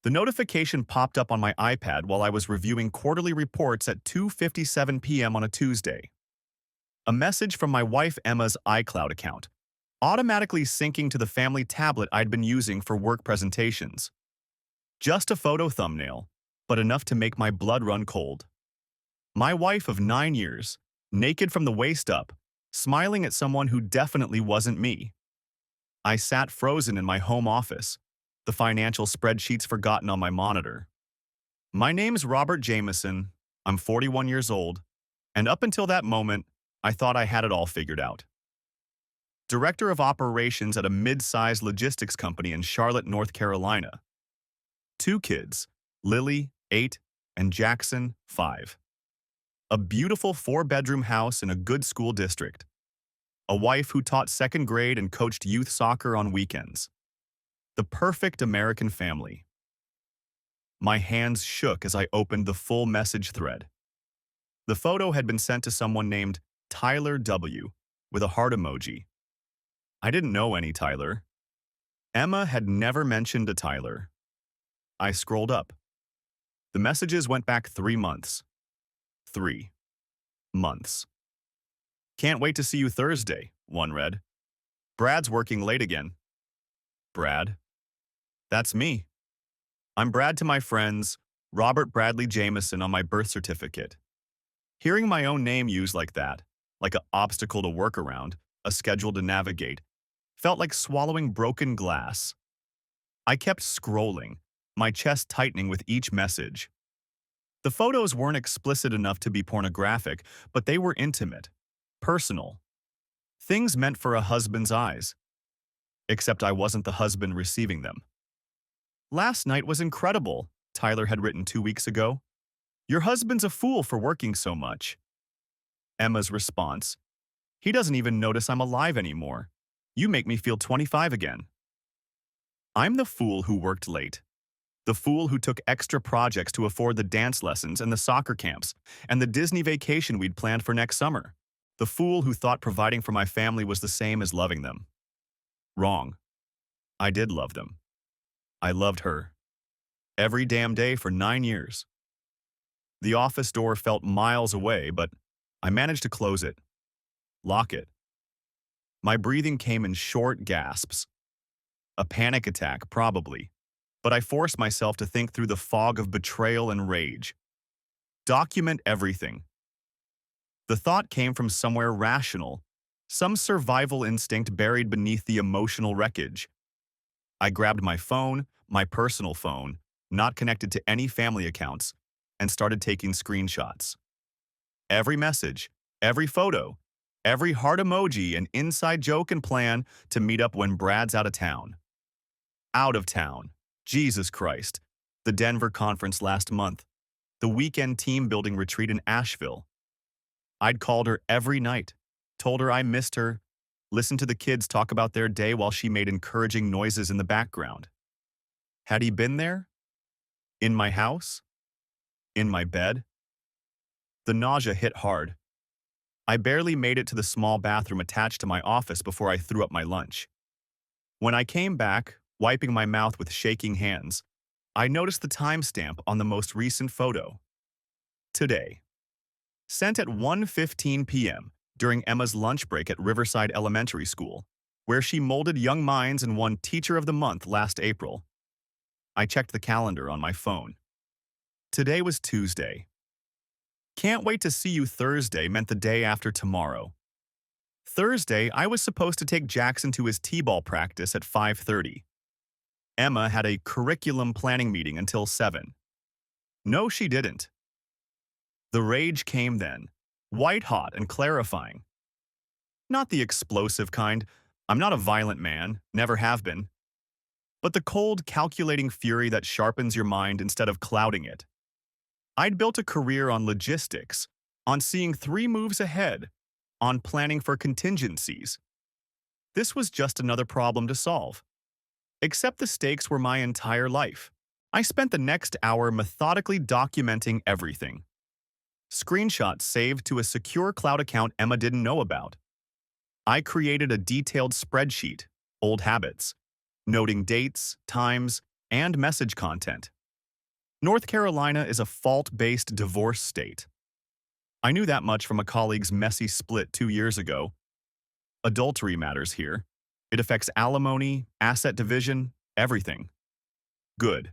The notification popped up on my iPad while I was reviewing quarterly reports at 2:57 p.m. on a Tuesday. A message from my wife Emma's iCloud account, automatically syncing to the family tablet I'd been using for work presentations. Just a photo thumbnail, but enough to make my blood run cold. My wife of 9 years, naked from the waist up, smiling at someone who definitely wasn't me. I sat frozen in my home office, the financial spreadsheets forgotten on my monitor. My name's Robert Jameson, I'm 41 years old, and up until that moment, I thought I had it all figured out. Director of operations at a mid-sized logistics company in Charlotte, North Carolina. 2 kids, Lily, 8, and Jackson, 5. A beautiful 4-bedroom house in a good school district. A wife who taught 2nd grade and coached youth soccer on weekends. The perfect American family. My hands shook as I opened the full message thread. The photo had been sent to someone named Tyler W. with a heart emoji. I didn't know any Tyler. Emma had never mentioned a Tyler. I scrolled up. The messages went back 3 months. 3 months. Can't wait to see you Thursday, one read. Brad's working late again. Brad? That's me. I'm Brad to my friends, Robert Bradley Jameson on my birth certificate. Hearing my own name used like that, like an obstacle to work around, a schedule to navigate, felt like swallowing broken glass. I kept scrolling, my chest tightening with each message. The photos weren't explicit enough to be pornographic, but they were intimate, personal. Things meant for a husband's eyes. Except I wasn't the husband receiving them. Last night was incredible, Tyler had written 2 weeks ago. Your husband's a fool for working so much. Emma's response, he doesn't even notice I'm alive anymore. You make me feel 25 again. I'm the fool who worked late. The fool who took extra projects to afford the dance lessons and the soccer camps and the Disney vacation we'd planned for next summer. The fool who thought providing for my family was the same as loving them. Wrong. I did love them. I loved her. Every damn day for 9 years. The office door felt miles away, but I managed to close it. Lock it. My breathing came in short gasps. A panic attack, probably. But I forced myself to think through the fog of betrayal and rage. Document everything. The thought came from somewhere rational, some survival instinct buried beneath the emotional wreckage. I grabbed my phone, my personal phone, not connected to any family accounts, and started taking screenshots. Every message, every photo, every heart emoji an inside joke and plan to meet up when Brad's out of town. Out of town. Jesus Christ. The Denver conference last month. The weekend team-building retreat in Asheville. I'd called her every night, told her I missed her, listened to the kids talk about their day while she made encouraging noises in the background. Had he been there? In my house? In my bed? The nausea hit hard. I barely made it to the small bathroom attached to my office before I threw up my lunch. When I came back, wiping my mouth with shaking hands, I noticed the timestamp on the most recent photo. Today. Sent at 1:15 p.m. during Emma's lunch break at Riverside Elementary School, where she molded young minds and won Teacher of the Month last April. I checked the calendar on my phone. Today was Tuesday. Can't wait to see you Thursday meant the day after tomorrow. Thursday, I was supposed to take Jackson to his t-ball practice at 5:30. Emma had a curriculum planning meeting until 7. No, she didn't. The rage came then, white-hot and clarifying. Not the explosive kind. I'm not a violent man, never have been. But the cold, calculating fury that sharpens your mind instead of clouding it. I'd built a career on logistics, on seeing 3 moves ahead, on planning for contingencies. This was just another problem to solve. Except the stakes were my entire life. I spent the next hour methodically documenting everything. Screenshots saved to a secure cloud account Emma didn't know about. I created a detailed spreadsheet, old habits, noting dates, times, and message content. North Carolina is a fault-based divorce state. I knew that much from a colleague's messy split 2 years ago. Adultery matters here. It affects alimony, asset division, everything. Good.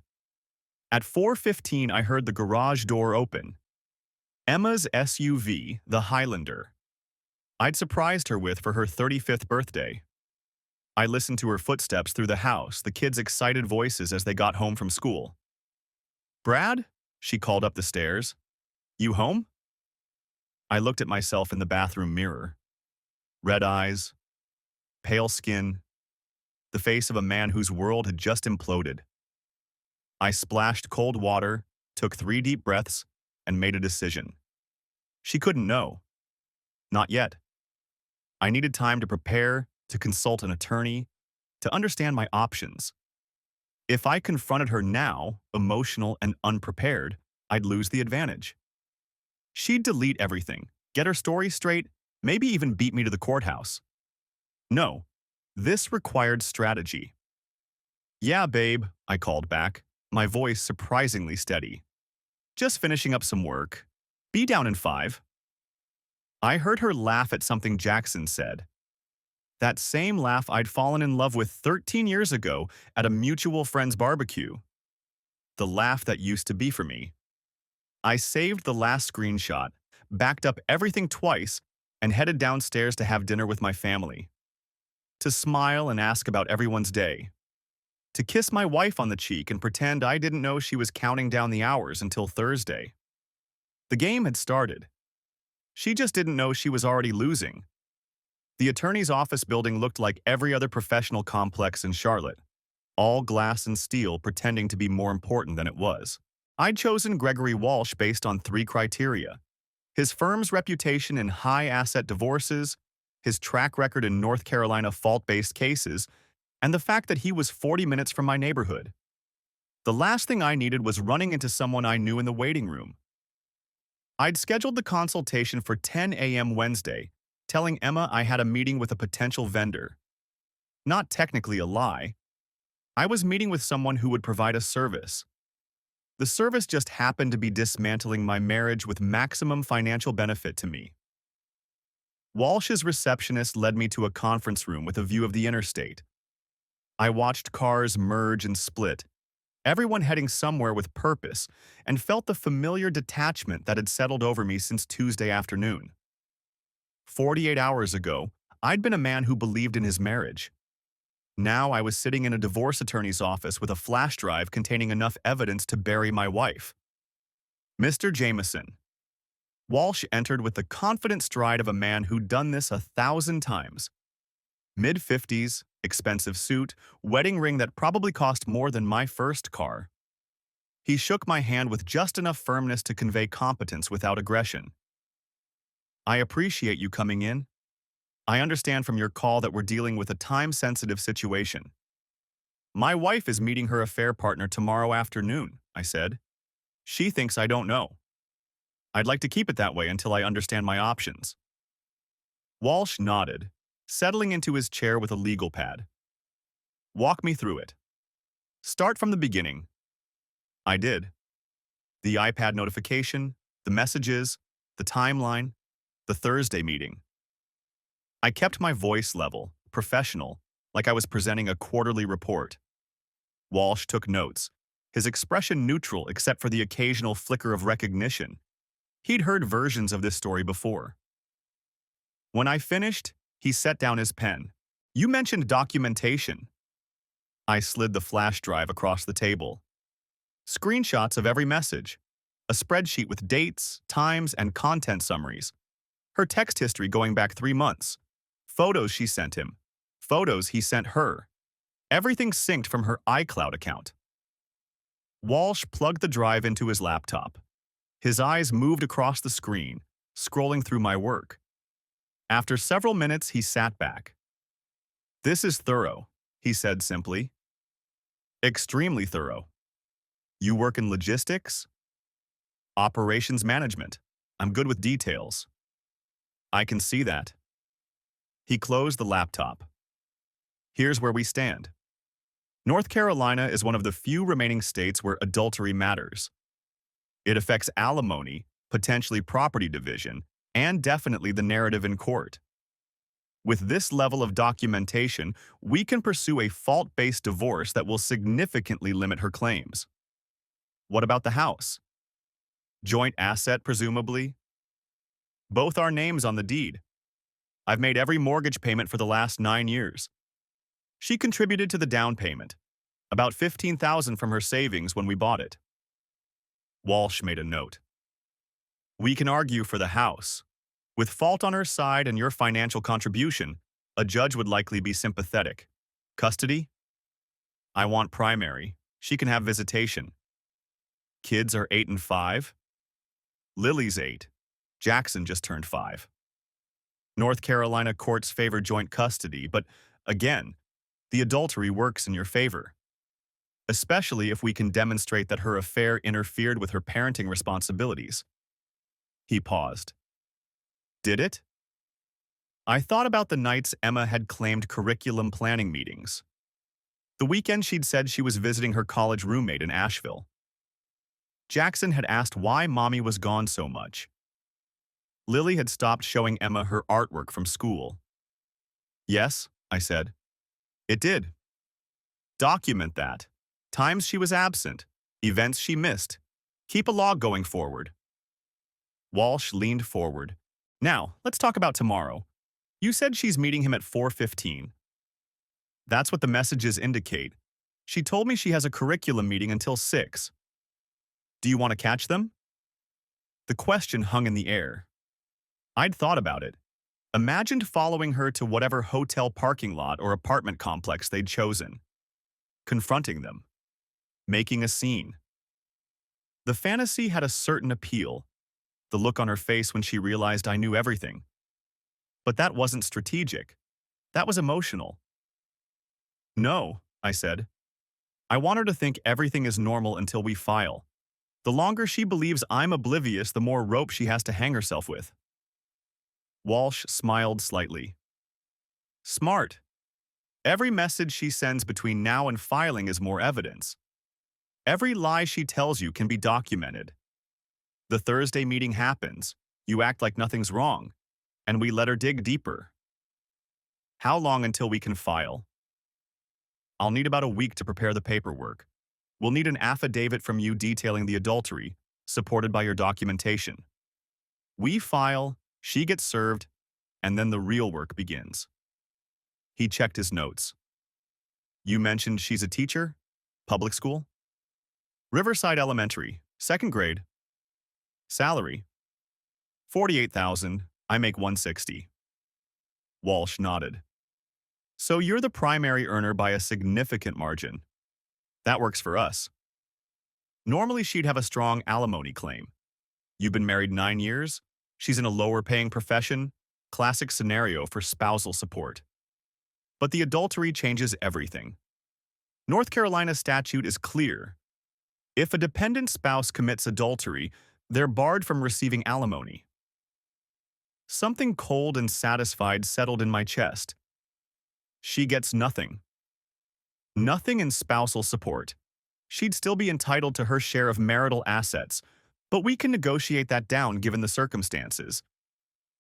At 4:15, I heard the garage door open. Emma's SUV, the Highlander. I'd surprised her with for her 35th birthday. I listened to her footsteps through the house, the kids' excited voices as they got home from school. "Brad?" she called up the stairs. "You home?" I looked at myself in the bathroom mirror. Red eyes, pale skin, the face of a man whose world had just imploded. I splashed cold water, took 3 deep breaths, and made a decision. She couldn't know. Not yet. I needed time to prepare, to consult an attorney, to understand my options. If I confronted her now, emotional and unprepared, I'd lose the advantage. She'd delete everything, get her story straight, maybe even beat me to the courthouse. No, this required strategy. "Yeah, babe," I called back, my voice surprisingly steady. "Just finishing up some work. Be down in 5. I heard her laugh at something Jackson said. That same laugh I'd fallen in love with 13 years ago at a mutual friend's barbecue. The laugh that used to be for me. I saved the last screenshot, backed up everything twice, and headed downstairs to have dinner with my family. To smile and ask about everyone's day. To kiss my wife on the cheek and pretend I didn't know she was counting down the hours until Thursday. The game had started. She just didn't know she was already losing. The attorney's office building looked like every other professional complex in Charlotte. All glass and steel pretending to be more important than it was. I'd chosen Gregory Walsh based on 3 criteria. His firm's reputation in high-asset divorces, his track record in North Carolina fault-based cases, and the fact that he was 40 minutes from my neighborhood. The last thing I needed was running into someone I knew in the waiting room. I'd scheduled the consultation for 10 a.m. Wednesday, telling Emma I had a meeting with a potential vendor. Not technically a lie. I was meeting with someone who would provide a service. The service just happened to be dismantling my marriage with maximum financial benefit to me. Walsh's receptionist led me to a conference room with a view of the interstate. I watched cars merge and split, everyone heading somewhere with purpose, and felt the familiar detachment that had settled over me since Tuesday afternoon. 48 hours ago, I'd been a man who believed in his marriage. Now I was sitting in a divorce attorney's office with a flash drive containing enough evidence to bury my wife. "Mr. Jameson." Walsh entered with the confident stride of a man who'd done this 1,000 times. Mid-50s, expensive suit, wedding ring that probably cost more than my first car. He shook my hand with just enough firmness to convey competence without aggression. "I appreciate you coming in. I understand from your call that we're dealing with a time-sensitive situation." "My wife is meeting her affair partner tomorrow afternoon," I said. "She thinks I don't know. I'd like to keep it that way until I understand my options." Walsh nodded, settling into his chair with a legal pad. "Walk me through it. Start from the beginning." I did. The iPad notification, the messages, the timeline, the Thursday meeting. I kept my voice level, professional, like I was presenting a quarterly report. Walsh took notes, his expression neutral except for the occasional flicker of recognition. He'd heard versions of this story before. When I finished, he set down his pen. "You mentioned documentation." I slid the flash drive across the table. Screenshots of every message. A spreadsheet with dates, times, and content summaries. Her text history going back 3 months. Photos she sent him. Photos he sent her. Everything synced from her iCloud account. Walsh plugged the drive into his laptop. His eyes moved across the screen, scrolling through my work. After several minutes, he sat back. "This is thorough," he said simply. "Extremely thorough. You work in logistics?" "Operations management. I'm good with details." "I can see that." He closed the laptop. "Here's where we stand. North Carolina is one of the few remaining states where adultery matters. It affects alimony, potentially property division, and definitely the narrative in court. With this level of documentation, we can pursue a fault-based divorce that will significantly limit her claims. What about the house? Joint asset, presumably? Both our names on the deed. I've made every mortgage payment for the last 9 years. She contributed to the down payment, about $15,000 from her savings when we bought it. Walsh made a note. We can argue for the house. With fault on her side and your financial contribution, a judge would likely be sympathetic. Custody? I want primary. She can have visitation. Kids are 8 and 5. Lily's 8. Jackson just turned 5. North Carolina courts favor joint custody, but again, the adultery works in your favor, especially if we can demonstrate that her affair interfered with her parenting responsibilities. He paused. Did it? I thought about the nights Emma had claimed curriculum planning meetings. The weekend she'd said she was visiting her college roommate in Asheville. Jackson had asked why Mommy was gone so much. Lily had stopped showing Emma her artwork from school. Yes, I said. It did. Document that. Times she was absent, events she missed. Keep a log going forward. Walsh leaned forward. Now, let's talk about tomorrow. You said she's meeting him at 4:15. That's what the messages indicate. She told me she has a curriculum meeting until 6. Do you want to catch them? The question hung in the air. I'd thought about it. Imagined following her to whatever hotel parking lot or apartment complex they'd chosen. Confronting them. Making a scene. The fantasy had a certain appeal. The look on her face when she realized I knew everything. But that wasn't strategic. That was emotional. No, I said. I want her to think everything is normal until we file. The longer she believes I'm oblivious, the more rope she has to hang herself with. Walsh smiled slightly. Smart. Every message she sends between now and filing is more evidence. Every lie she tells you can be documented. The Thursday meeting happens, you act like nothing's wrong, and we let her dig deeper. How long until we can file? I'll need about a week to prepare the paperwork. We'll need an affidavit from you detailing the adultery, supported by your documentation. We file, she gets served, and then the real work begins. He checked his notes. You mentioned she's a teacher? Public school? Riverside Elementary, 2nd grade. Salary? $48,000. I make $160. Walsh nodded. So you're the primary earner by a significant margin. That works for us. Normally she'd have a strong alimony claim. You've been married 9 years, she's in a lower-paying profession, classic scenario for spousal support. But the adultery changes everything. North Carolina statute is clear. If a dependent spouse commits adultery, they're barred from receiving alimony. Something cold and satisfied settled in my chest. She gets nothing. Nothing in spousal support. She'd still be entitled to her share of marital assets, but we can negotiate that down given the circumstances.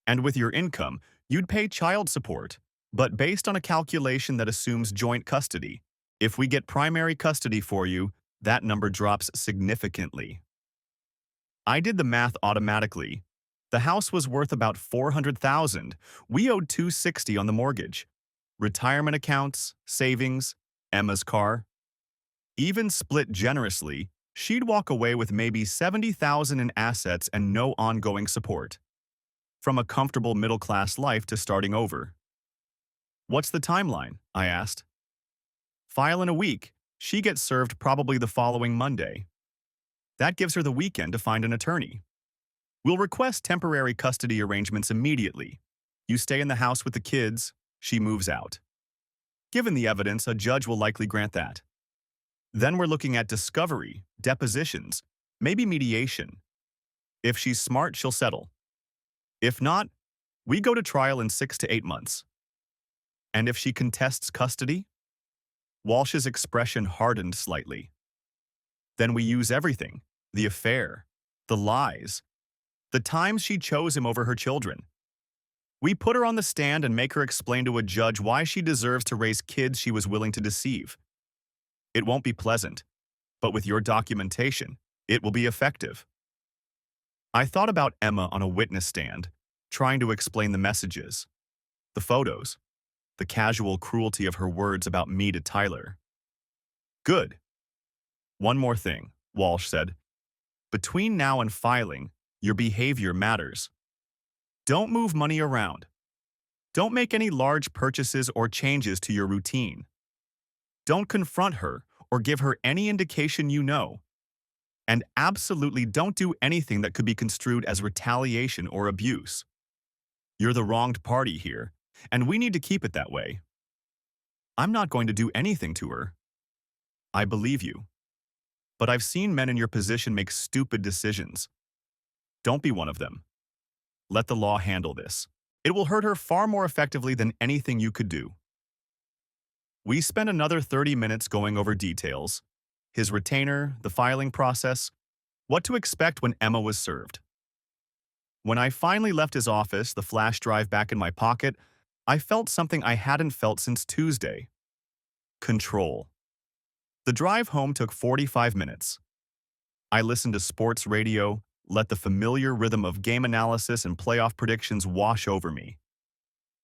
And with your income, you'd pay child support, but based on a calculation that assumes joint custody. If we get primary custody for you, that number drops significantly. I did the math automatically. The house was worth about $400,000. We owed $260 on the mortgage. Retirement accounts, savings, Emma's car. Even split generously, she'd walk away with maybe $70,000 in assets and no ongoing support. From a comfortable middle-class life to starting over. What's the timeline? I asked. File in a week. She gets served probably the following Monday. That gives her the weekend to find an attorney. We'll request temporary custody arrangements immediately. You stay in the house with the kids, she moves out. Given the evidence, a judge will likely grant that. Then we're looking at discovery, depositions, maybe mediation. If she's smart, she'll settle. If not, we go to trial in 6 to 8 months. And if she contests custody? Walsh's expression hardened slightly. Then we use everything, the affair, The lies. The times she chose him over her children. We put her on the stand and make her explain to a judge why she deserves to raise kids she was willing to deceive. It won't be pleasant, but with your documentation, it will be effective. I thought about Emma on a witness stand, trying to explain the messages, the photos, the casual cruelty of her words about me to Tyler. Good. One more thing, Walsh said. Between now and filing, your behavior matters. Don't move money around. Don't make any large purchases or changes to your routine. Don't confront her or give her any indication you know. And absolutely don't do anything that could be construed as retaliation or abuse. You're the wronged party here, and we need to keep it that way. I'm not going to do anything to her. I believe you. But I've seen men in your position make stupid decisions. Don't be one of them. Let the law handle this. It will hurt her far more effectively than anything you could do. We spent another 30 minutes going over details, his retainer, the filing process, what to expect when Emma was served. When I finally left his office, the flash drive back in my pocket, I felt something I hadn't felt since Tuesday. Control. The drive home took 45 minutes. I listened to sports radio, let the familiar rhythm of game analysis and playoff predictions wash over me.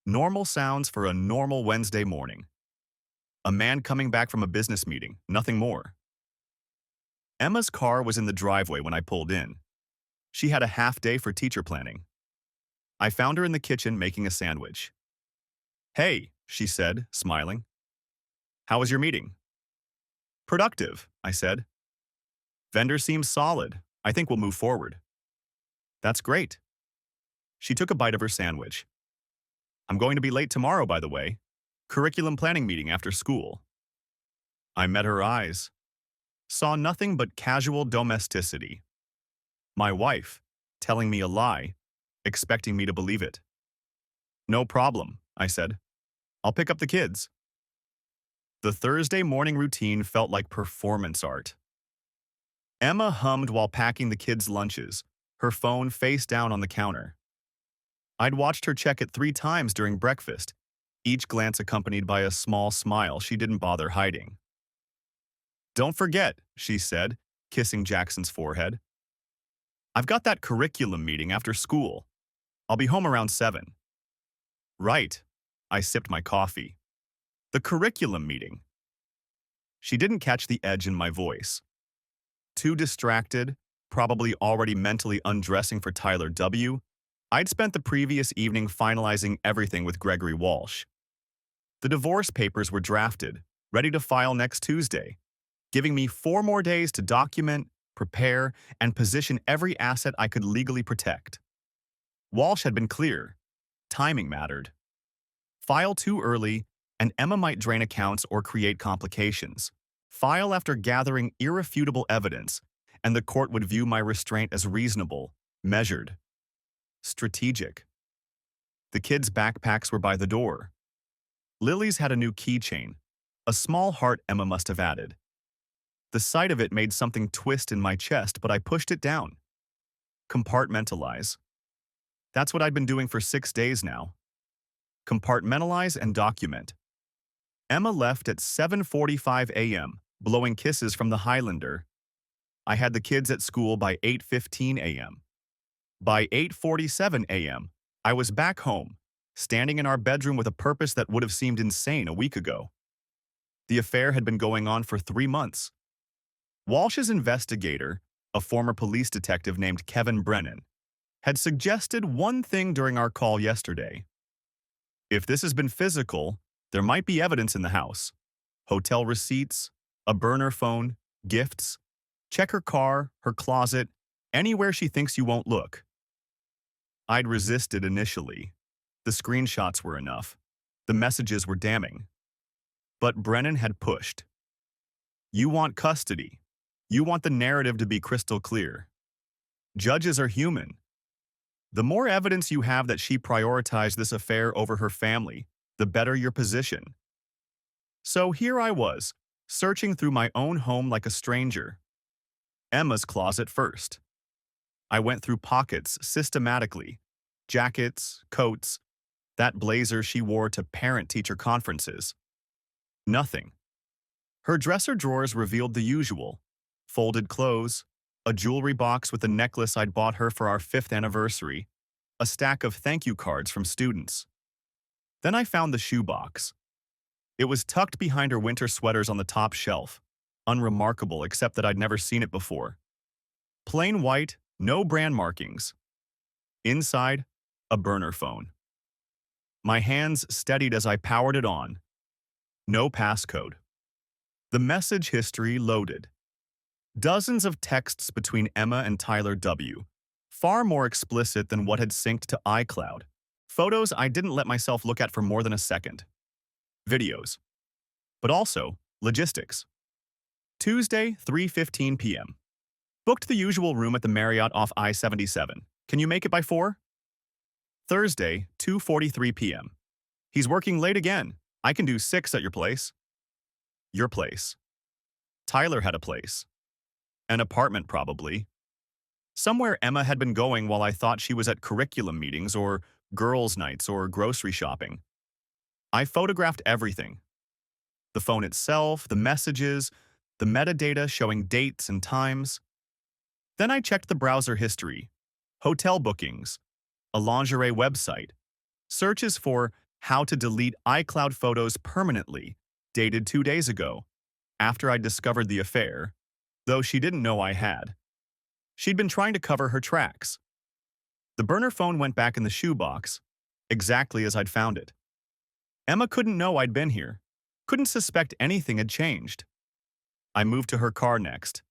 Normal sounds for a normal Wednesday morning. A man coming back from a business meeting, nothing more. Emma's car was in the driveway when I pulled in. She had a half day for teacher planning. I found her in the kitchen making a sandwich. "Hey," she said, smiling. "How was your meeting?" "Productive," I said. "Vendor seems solid. I think we'll move forward." "That's great." She took a bite of her sandwich. "I'm going to be late tomorrow, by the way. Curriculum planning meeting after school." I met her eyes. Saw nothing but casual domesticity. My wife, telling me a lie, expecting me to believe it. "No problem," I said. "I'll pick up the kids." The Thursday morning routine felt like performance art. Emma hummed while packing the kids' lunches, her phone face down on the counter. I'd watched her check it 3 times during breakfast, each glance accompanied by a small smile she didn't bother hiding. "Don't forget," she said, kissing Jackson's forehead. "I've got that curriculum meeting after school. I'll be home around 7. "Right." I sipped my coffee. "The curriculum meeting." She didn't catch the edge in my voice. Too distracted, probably already mentally undressing for Tyler W., I'd spent the previous evening finalizing everything with Gregory Walsh. The divorce papers were drafted, ready to file next Tuesday, giving me 4 more days to document, prepare, and position every asset I could legally protect. Walsh had been clear. Timing mattered. File too early, and Emma might drain accounts or create complications. File after gathering irrefutable evidence, and the court would view my restraint as reasonable, measured, strategic. The kids' backpacks were by the door. Lily's had a new keychain, a small heart Emma must have added. The sight of it made something twist in my chest, but I pushed it down. Compartmentalize. That's what I'd been doing for 6 days now. Compartmentalize and document. Emma left at 7:45 a.m., blowing kisses from the Highlander. I had the kids at school by 8:15 a.m. By 8:47 a.m., I was back home, standing in our bedroom with a purpose that would have seemed insane a week ago. The affair had been going on for 3 months. Walsh's investigator, a former police detective named Kevin Brennan, had suggested one thing during our call yesterday. If this has been physical, there might be evidence in the house. Hotel receipts, a burner phone, gifts. Check her car, her closet, anywhere she thinks you won't look. I'd resisted initially. The screenshots were enough. The messages were damning. But Brennan had pushed. You want custody. You want the narrative to be crystal clear. Judges are human. The more evidence you have that she prioritized this affair over her family, the better your position. So here I was, searching through my own home like a stranger. Emma's closet first. I went through pockets systematically. Jackets, coats, that blazer she wore to parent-teacher conferences. Nothing. Her dresser drawers revealed the usual. Folded clothes, a jewelry box with a necklace I'd bought her for our 5th anniversary, a stack of thank you cards from students. Then I found the shoebox. It was tucked behind her winter sweaters on the top shelf, unremarkable except that I'd never seen it before. Plain white, no brand markings. Inside, a burner phone. My hands steadied as I powered it on. No passcode. The message history loaded. Dozens of texts between Emma and Tyler W., far more explicit than what had synced to iCloud. Photos I didn't let myself look at for more than a second. Videos. But also, logistics. Tuesday, 3:15 p.m. Booked the usual room at the Marriott off I-77. Can you make it by 4? Thursday, 2:43 p.m. He's working late again. I can do 6 at your place. Your place. Tyler had a place. An apartment, probably. Somewhere Emma had been going while I thought she was at curriculum meetings or girls' nights or grocery shopping. I photographed everything. The phone itself, the messages, the metadata showing dates and times. Then I checked the browser history, hotel bookings, a lingerie website, searches for how to delete iCloud photos permanently, dated 2 days ago, after I discovered the affair, though she didn't know I had. She'd been trying to cover her tracks. The burner phone went back in the shoebox, exactly as I'd found it. Emma couldn't know I'd been here, couldn't suspect anything had changed. I moved to her car next.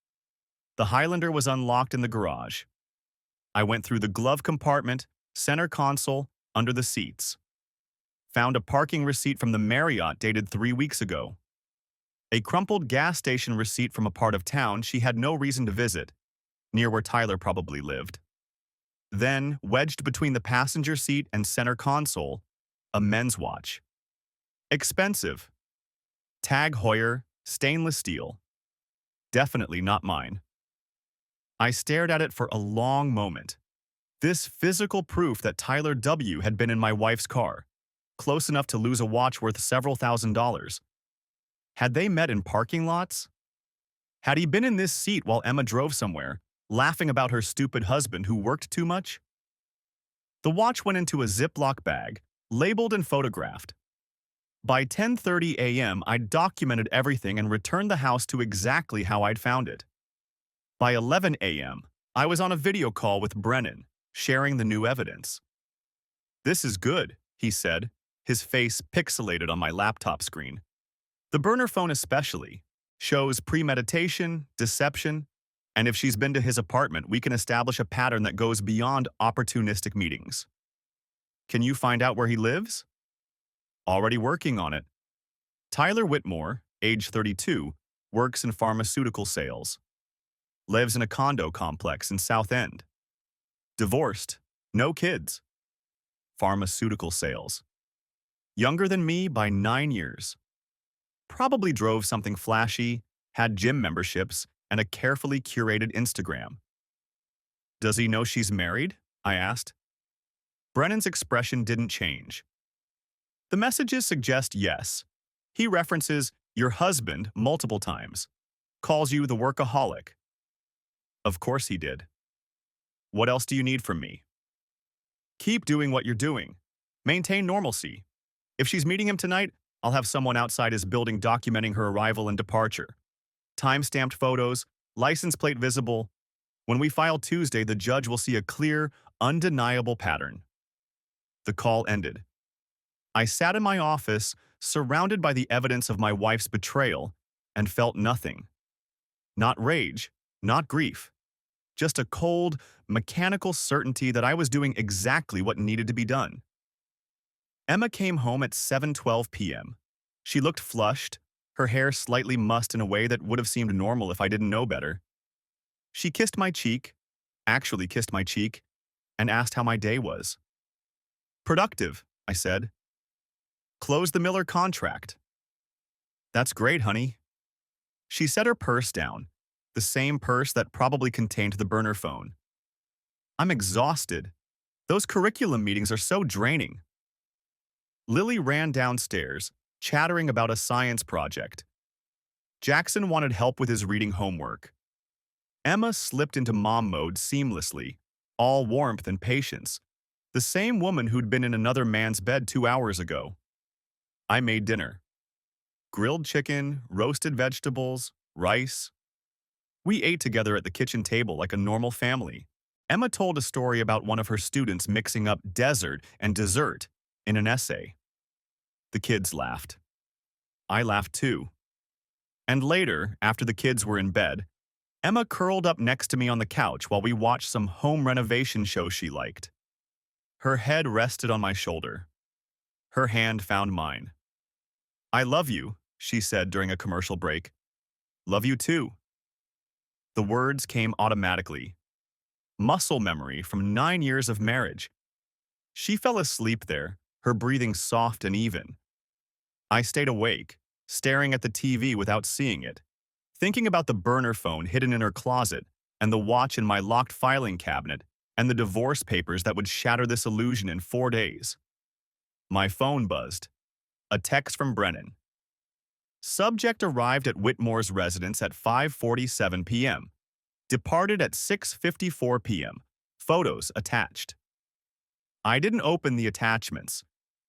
The Highlander was unlocked in the garage. I went through the glove compartment, center console, under the seats. Found a parking receipt from the Marriott dated 3 weeks ago. A crumpled gas station receipt from a part of town she had no reason to visit, near where Tyler probably lived. Then, wedged between the passenger seat and center console, a men's watch. Expensive. Tag Heuer, stainless steel. Definitely not mine. I stared at it for a long moment. This physical proof that Tyler W. had been in my wife's car, close enough to lose a watch worth several $1,000s. Had they met in parking lots? Had he been in this seat while Emma drove somewhere, laughing about her stupid husband who worked too much? The watch went into a Ziploc bag, labeled and photographed. By 10:30 a.m., I'd documented everything and returned the house to exactly how I'd found it. By 11 a.m., I was on a video call with Brennan, sharing the new evidence. "This is good," he said, his face pixelated on my laptop screen. The burner phone especially shows premeditation, deception, and if she's been to his apartment, we can establish a pattern that goes beyond opportunistic meetings. Can you find out where he lives? Already working on it. Tyler Whitmore, age 32, works in pharmaceutical sales. Lives in a condo complex in South End. Divorced, no kids. Pharmaceutical sales. Younger than me by 9 years. Probably drove something flashy, had gym memberships, and a carefully curated Instagram. Does he know she's married? I asked. Brennan's expression didn't change. The messages suggest yes. He references your husband multiple times, calls you the workaholic. Of course he did. What else do you need from me? Keep doing what you're doing. Maintain normalcy. If she's meeting him tonight, I'll have someone outside his building documenting her arrival and departure. Time-stamped photos, license plate visible. When we file Tuesday, the judge will see a clear, undeniable pattern. The call ended. I sat in my office, surrounded by the evidence of my wife's betrayal, and felt nothing. Not rage, not grief. Just a cold, mechanical certainty that I was doing exactly what needed to be done. Emma came home at 7:12 p.m. She looked flushed, her hair slightly mussed in a way that would have seemed normal if I didn't know better. She kissed my cheek, actually kissed my cheek, and asked how my day was. "Productive," I said. "Closed the Miller contract." "That's great, honey." She set her purse down, the same purse that probably contained the burner phone. I'm exhausted. Those curriculum meetings are so draining. Lily ran downstairs, chattering about a science project. Jackson wanted help with his reading homework. Emma slipped into mom mode seamlessly, all warmth and patience, the same woman who'd been in another man's bed 2 hours ago. I made dinner. Grilled chicken, roasted vegetables, rice. We ate together at the kitchen table like a normal family. Emma told a story about one of her students mixing up desert and dessert in an essay. The kids laughed. I laughed too. And later, after the kids were in bed, Emma curled up next to me on the couch while we watched some home renovation show she liked. Her head rested on my shoulder. Her hand found mine. "I love you," she said during a commercial break. "Love you too." The words came automatically. Muscle memory from 9 years of marriage. She fell asleep there, her breathing soft and even. I stayed awake, staring at the TV without seeing it, thinking about the burner phone hidden in her closet, and the watch in my locked filing cabinet, and the divorce papers that would shatter this illusion in 4 days. My phone buzzed. A text from Brennan. Subject arrived at Whitmore's residence at 5:47 p.m. Departed at 6:54 p.m. Photos attached. I didn't open the attachments.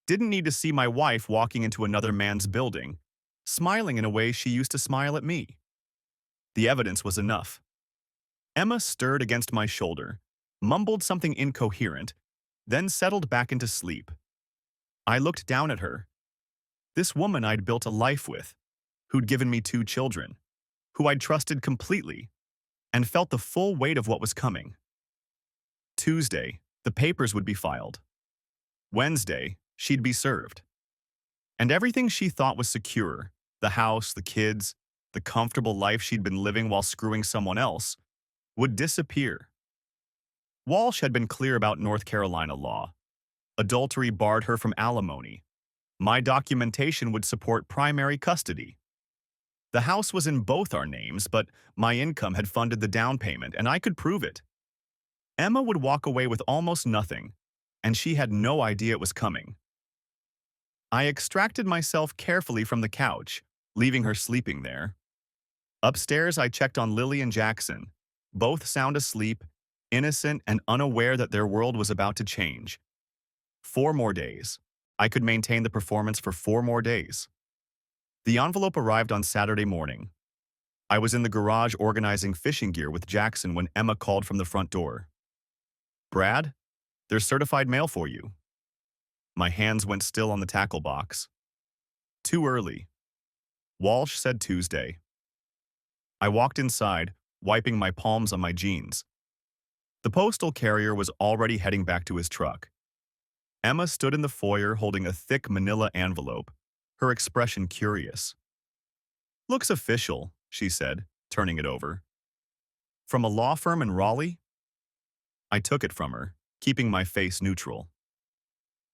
Didn't need to see my wife walking into another man's building, smiling in a way she used to smile at me. The evidence was enough. Emma stirred against my shoulder, mumbled something incoherent, then settled back into sleep. I looked down at her. This woman I'd built a life with, who'd given me 2 children, who I'd trusted completely, and felt the full weight of what was coming. Tuesday, the papers would be filed. Wednesday, she'd be served. And everything she thought was secure, the house, the kids, the comfortable life she'd been living while screwing someone else, would disappear. Walsh had been clear about North Carolina law. Adultery barred her from alimony. My documentation would support primary custody. The house was in both our names, but my income had funded the down payment, and I could prove it. Emma would walk away with almost nothing, and she had no idea it was coming. I extracted myself carefully from the couch, leaving her sleeping there. Upstairs, I checked on Lily and Jackson, both sound asleep, innocent and unaware that their world was about to change. 4 more days. I could maintain the performance for 4 more days. The envelope arrived on Saturday morning. I was in the garage organizing fishing gear with Jackson when Emma called from the front door. "Brad, there's certified mail for you." My hands went still on the tackle box. Too early. Walsh said Tuesday. I walked inside, wiping my palms on my jeans. The postal carrier was already heading back to his truck. Emma stood in the foyer holding a thick manila envelope, her expression curious. "Looks official," she said, turning it over. "From a law firm in Raleigh?" I took it from her, keeping my face neutral.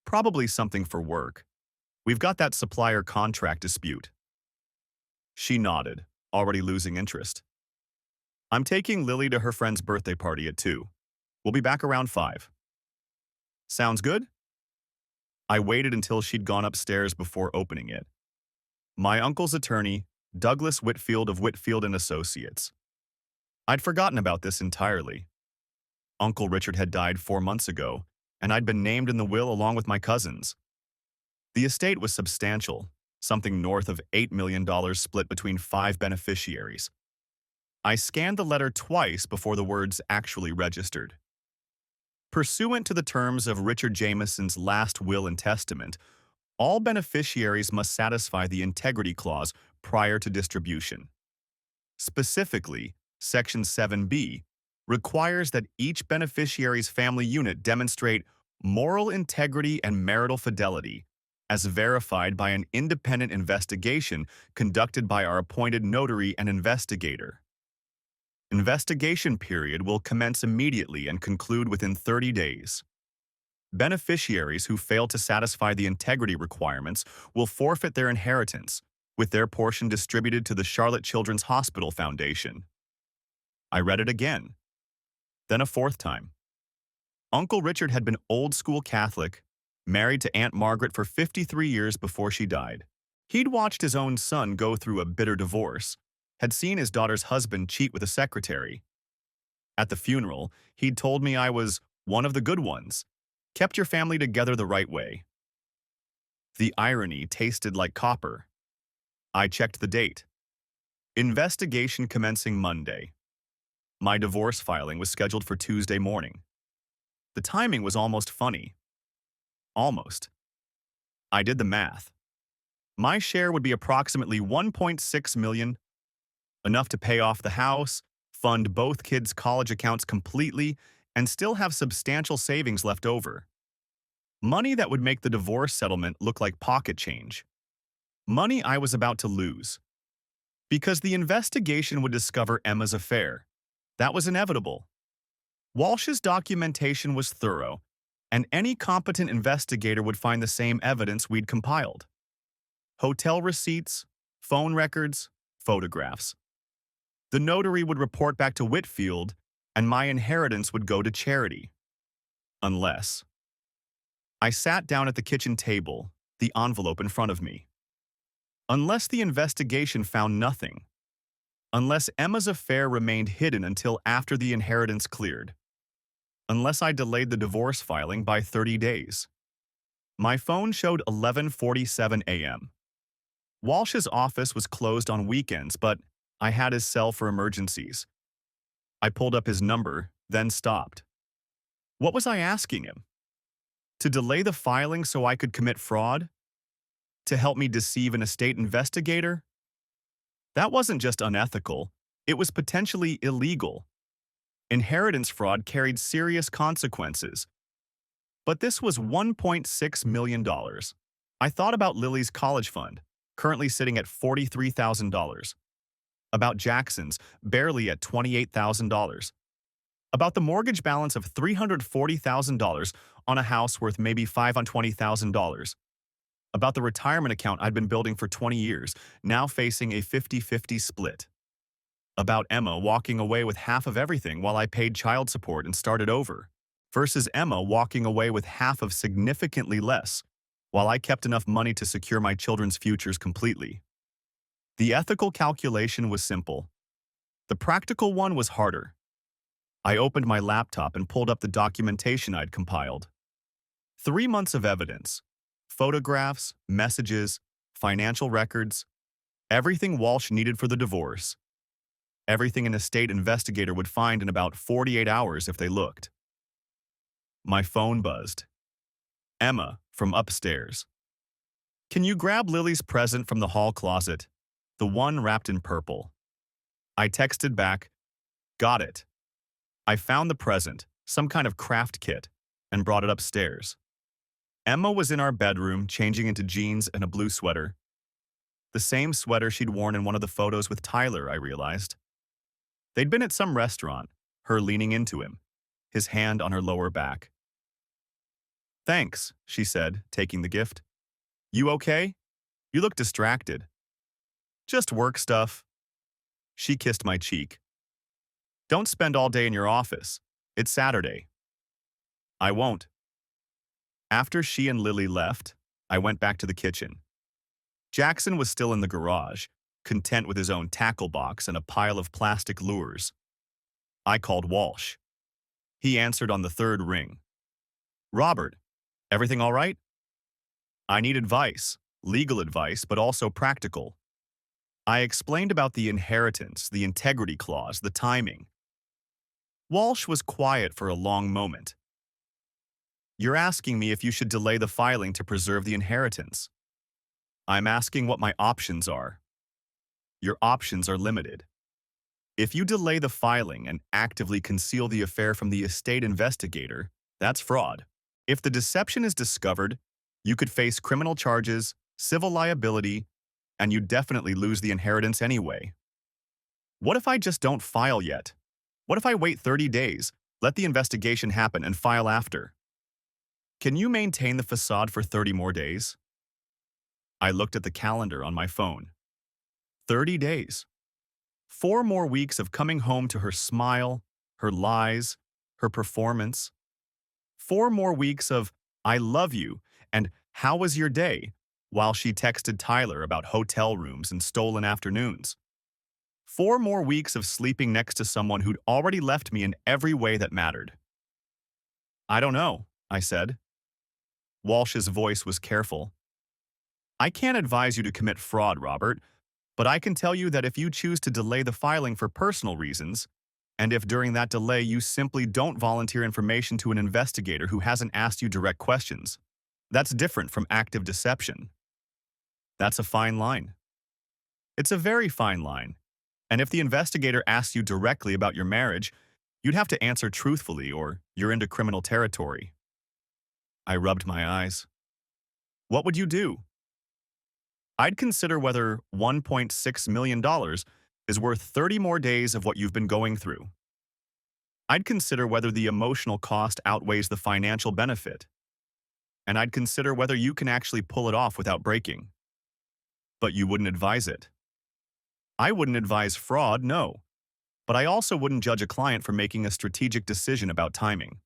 "Probably something for work. We've got that supplier contract dispute." She nodded, already losing interest. "I'm taking Lily to her friend's birthday party at 2. We'll be back around 5. Sounds good?" I waited until she'd gone upstairs before opening it. My uncle's attorney, Douglas Whitfield of Whitfield and Associates. I'd forgotten about this entirely. Uncle Richard had died 4 months ago, and I'd been named in the will along with my cousins. The estate was substantial, something north of $8 million split between 5 beneficiaries. I scanned the letter twice before the words actually registered. Pursuant to the terms of Richard Jameson's last will and testament, all beneficiaries must satisfy the integrity clause prior to distribution. Specifically, Section 7B requires that each beneficiary's family unit demonstrate moral integrity and marital fidelity, as verified by an independent investigation conducted by our appointed notary and investigator. Investigation period will commence immediately and conclude within 30 days. Beneficiaries who fail to satisfy the integrity requirements will forfeit their inheritance, with their portion distributed to the Charlotte Children's Hospital Foundation. I read it again, then a 4th time. Uncle Richard had been old-school Catholic, married to Aunt Margaret for 53 years before she died. He'd watched his own son go through a bitter divorce, had seen his daughter's husband cheat with a secretary. At the funeral, he'd told me I was one of the good ones, kept your family together the right way. The irony tasted like copper. I checked the date. Investigation commencing Monday. My divorce filing was scheduled for Tuesday morning. The timing was almost funny. Almost. I did the math. My share would be approximately 1.6 million, enough to pay off the house, fund both kids' college accounts completely, and still have substantial savings left over. Money that would make the divorce settlement look like pocket change. Money I was about to lose. Because the investigation would discover Emma's affair. That was inevitable. Walsh's documentation was thorough, and any competent investigator would find the same evidence we'd compiled. Hotel receipts, phone records, photographs. The notary would report back to Whitfield, and my inheritance would go to charity. Unless. I sat down at the kitchen table, the envelope in front of me. Unless the investigation found nothing. Unless Emma's affair remained hidden until after the inheritance cleared. Unless I delayed the divorce filing by 30 days. My phone showed 11:47 a.m. Walsh's office was closed on weekends, but I had his cell for emergencies. I pulled up his number, then stopped. What was I asking him? To delay the filing so I could commit fraud? To help me deceive an estate investigator? That wasn't just unethical, it was potentially illegal. Inheritance fraud carried serious consequences. But this was $1.6 million. I thought about Lily's college fund, currently sitting at $43,000. About Jackson's, barely at $28,000. About the mortgage balance of $340,000 on a house worth maybe $520,000. About the retirement account I'd been building for 20 years, now facing a 50-50 split. About Emma walking away with half of everything while I paid child support and started over, versus Emma walking away with half of significantly less, while I kept enough money to secure my children's futures completely. The ethical calculation was simple. The practical one was harder. I opened my laptop and pulled up the documentation I'd compiled. 3 months of evidence. Photographs, messages, financial records, everything Walsh needed for the divorce. Everything an estate investigator would find in about 48 hours if they looked. My phone buzzed. Emma, from upstairs. Can you grab Lily's present from the hall closet? The one wrapped in purple. I texted back, got it. I found the present, some kind of craft kit, and brought it upstairs. Emma was in our bedroom, changing into jeans and a blue sweater. The same sweater she'd worn in one of the photos with Tyler, I realized. They'd been at some restaurant, her leaning into him, his hand on her lower back. Thanks, she said, taking the gift. You okay? You look distracted. Just work stuff. She kissed my cheek. Don't spend all day in your office. It's Saturday. I won't. After she and Lily left, I went back to the kitchen. Jackson was still in the garage, content with his own tackle box and a pile of plastic lures. I called Walsh. He answered on the third ring. Robert, everything all right? I need advice, legal advice, but also practical. I explained about the inheritance, the integrity clause, the timing. Walsh was quiet for a long moment. You're asking me if you should delay the filing to preserve the inheritance. I'm asking what my options are. Your options are limited. If you delay the filing and actively conceal the affair from the estate investigator, that's fraud. If the deception is discovered, you could face criminal charges, civil liability, and you'd definitely lose the inheritance anyway. What if I just don't file yet? What if I wait 30 days, let the investigation happen, and file after? Can you maintain the facade for 30 more days? I looked at the calendar on my phone. 30 days. 4 more weeks of coming home to her smile, her lies, her performance. 4 more weeks of "I love you" and "How was your day?" while she texted Tyler about hotel rooms and stolen afternoons. 4 more weeks of sleeping next to someone who'd already left me in every way that mattered. "I don't know," I said. Walsh's voice was careful. "I can't advise you to commit fraud, Robert, but I can tell you that if you choose to delay the filing for personal reasons, and if during that delay you simply don't volunteer information to an investigator who hasn't asked you direct questions, that's different from active deception. That's a fine line. It's a very fine line. And if the investigator asks you directly about your marriage, you'd have to answer truthfully or you're into criminal territory." I rubbed my eyes. "What would you do?" "I'd consider whether $1.6 million is worth 30 more days of what you've been going through. I'd consider whether the emotional cost outweighs the financial benefit. And I'd consider whether you can actually pull it off without breaking." "But you wouldn't advise it." "I wouldn't advise fraud, no. But I also wouldn't judge a client for making a strategic decision about timing."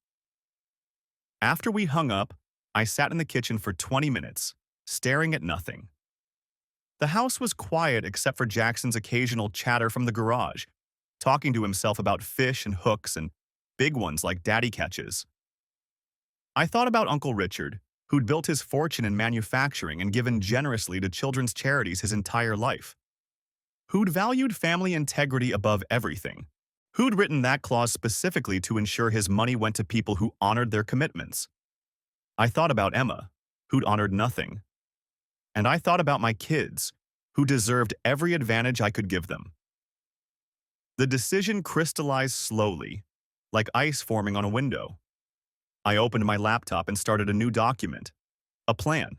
After we hung up, I sat in the kitchen for 20 minutes, staring at nothing. The house was quiet except for Jackson's occasional chatter from the garage, talking to himself about fish and hooks and big ones like daddy catches. I thought about Uncle Richard, who'd built his fortune in manufacturing and given generously to children's charities his entire life. Who'd valued family integrity above everything. Who'd written that clause specifically to ensure his money went to people who honored their commitments. I thought about Emma, who'd honored nothing. And I thought about my kids, who deserved every advantage I could give them. The decision crystallized slowly, like ice forming on a window. I opened my laptop and started a new document. A plan.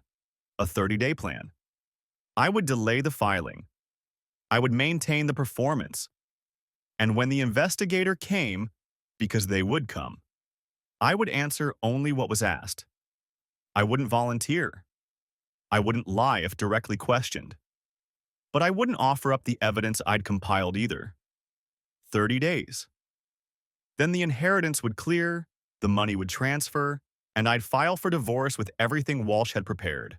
A 30-day plan. I would delay the filing. I would maintain the performance. And when the investigator came, because they would come, I would answer only what was asked. I wouldn't volunteer. I wouldn't lie if directly questioned. But I wouldn't offer up the evidence I'd compiled either. 30 days. Then the inheritance would clear, the money would transfer, and I'd file for divorce with everything Walsh had prepared.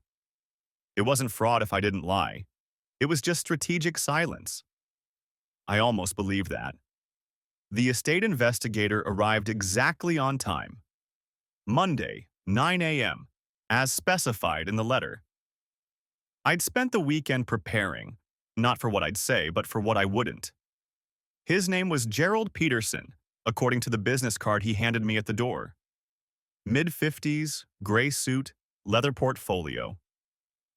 It wasn't fraud if I didn't lie. It was just strategic silence. I almost believed that. The estate investigator arrived exactly on time. Monday, 9 a.m., as specified in the letter. I'd spent the weekend preparing, not for what I'd say, but for what I wouldn't. His name was Gerald Peterson, according to the business card he handed me at the door. Mid-50s, gray suit, leather portfolio.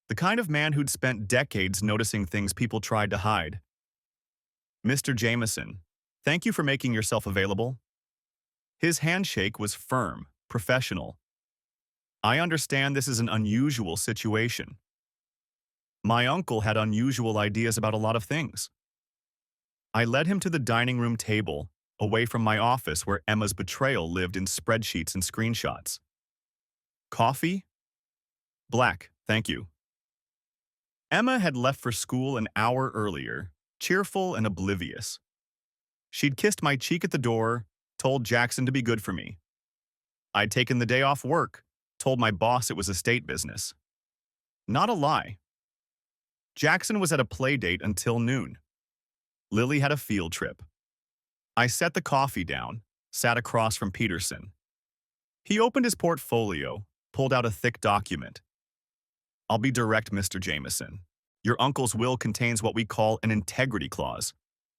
The kind of man who'd spent decades noticing things people tried to hide. "Mr. Jameson, thank you for making yourself available." His handshake was firm, professional. "I understand this is an unusual situation." My uncle had unusual ideas about a lot of things. I led him to the dining room table, away from my office where Emma's betrayal lived in spreadsheets and screenshots. "Coffee?" "Black, thank you." Emma had left for school an hour earlier, cheerful and oblivious. She'd kissed my cheek at the door, told Jackson to be good for me. I'd taken the day off work, told my boss it was estate business. Not a lie. Jackson was at a play date until noon. Lily had a field trip. I set the coffee down, sat across from Peterson. He opened his portfolio, pulled out a thick document. "I'll be direct, Mr. Jameson. Your uncle's will contains what we call an integrity clause.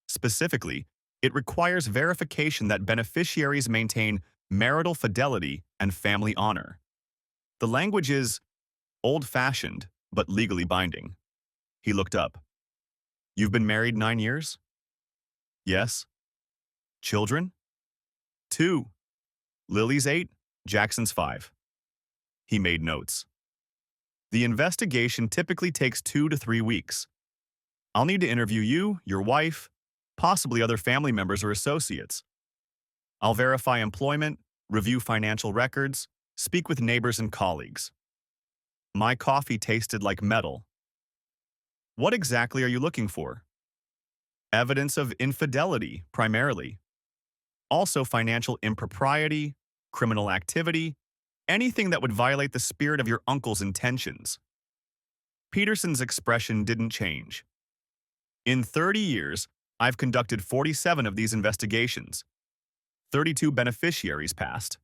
Specifically, it requires verification that beneficiaries maintain marital fidelity and family honor. The language is old-fashioned, but legally binding." He looked up. "You've been married 9 years?" "Yes." "Children?" "2. Lily's 8, Jackson's 5. He made notes. "The investigation typically takes 2 to 3 weeks. I'll need to interview you, your wife, possibly other family members or associates. I'll verify employment, review financial records, speak with neighbors and colleagues." My coffee tasted like metal. "What exactly are you looking for?" "Evidence of infidelity, primarily. Also financial impropriety, criminal activity, Anything that would violate the spirit of your uncle's intentions. Peterson's expression didn't change. In 30 years, I've conducted 47 of these investigations. 32 beneficiaries passed.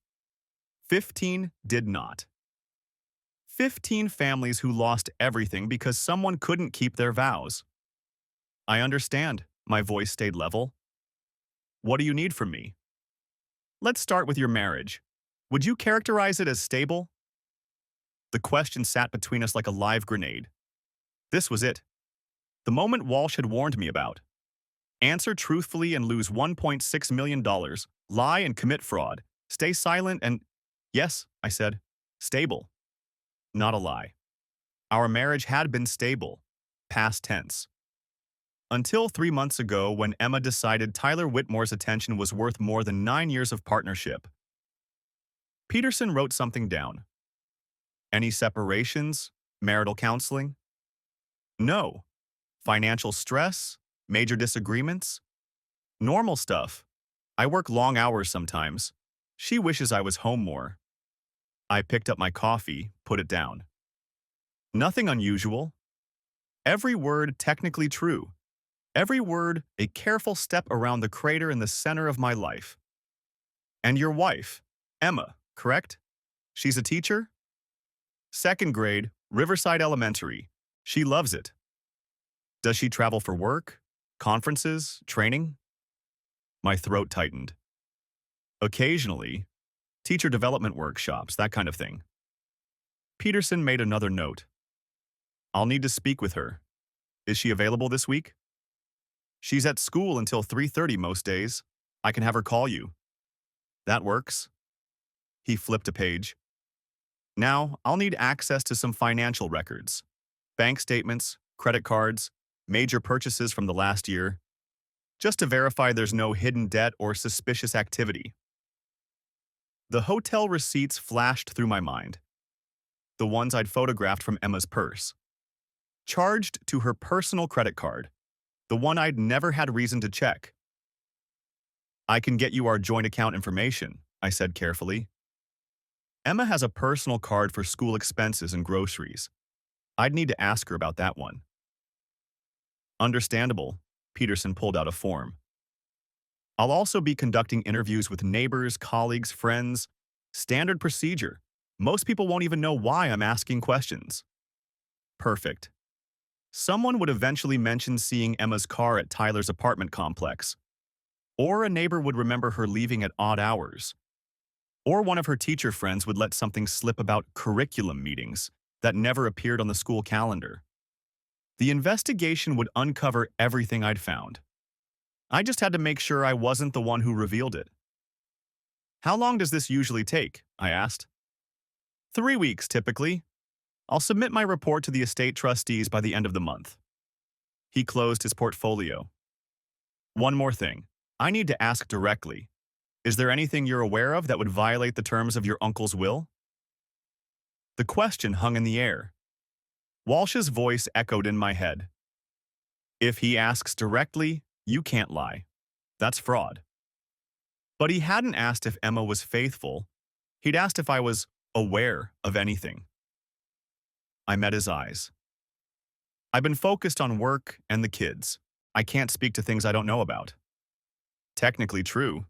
15 did not. 15 families who lost everything because someone couldn't keep their vows. I understand. My voice stayed level. What do you need from me? Let's start with your marriage. Would you characterize it as stable? The question sat between us like a live grenade. This was it. The moment Walsh had warned me about. Answer truthfully and lose $1.6 million. Lie and commit fraud. Stay silent and... Yes, I said. Stable. Not a lie. Our marriage had been stable. Past tense. Until 3 months ago when Emma decided Tyler Whitmore's attention was worth more than 9 years of partnership. Peterson wrote something down. Any separations? Marital counseling? No. Financial stress? Major disagreements? Normal stuff. I work long hours sometimes. She wishes I was home more. I picked up my coffee, put it down. Nothing unusual. Every word technically true. Every word a careful step around the crater in the center of my life. And your wife, Emma, correct? She's a teacher? 2nd grade, Riverside Elementary. She loves it. Does she travel for work? Conferences? Training? My throat tightened. Occasionally. Teacher development workshops, that kind of thing. Peterson made another note. I'll need to speak with her. Is she available this week? She's at school until 3:30 most days. I can have her call you. That works. He flipped a page. Now, I'll need access to some financial records. Bank statements, credit cards, major purchases from the last year, just to verify there's no hidden debt or suspicious activity. The hotel receipts flashed through my mind. The ones I'd photographed from Emma's purse. Charged to her personal credit card. The one I'd never had reason to check. I can get you our joint account information, I said carefully. Emma has a personal card for school expenses and groceries. I'd need to ask her about that one. Understandable, Peterson pulled out a form. I'll also be conducting interviews with neighbors, colleagues, friends. Standard procedure. Most people won't even know why I'm asking questions. Perfect. Someone would eventually mention seeing Emma's car at Tyler's apartment complex. Or a neighbor would remember her leaving at odd hours. Or one of her teacher friends would let something slip about curriculum meetings that never appeared on the school calendar. The investigation would uncover everything I'd found. I just had to make sure I wasn't the one who revealed it. How long does this usually take? I asked. 3 weeks, typically. I'll submit my report to the estate trustees by the end of the month. He closed his portfolio. One more thing. I need to ask directly. Is there anything you're aware of that would violate the terms of your uncle's will? The question hung in the air. Walsh's voice echoed in my head. If he asks directly, you can't lie. That's fraud. But he hadn't asked if Emma was faithful. He'd asked if I was aware of anything. I met his eyes. I've been focused on work and the kids. I can't speak to things I don't know about. Technically true.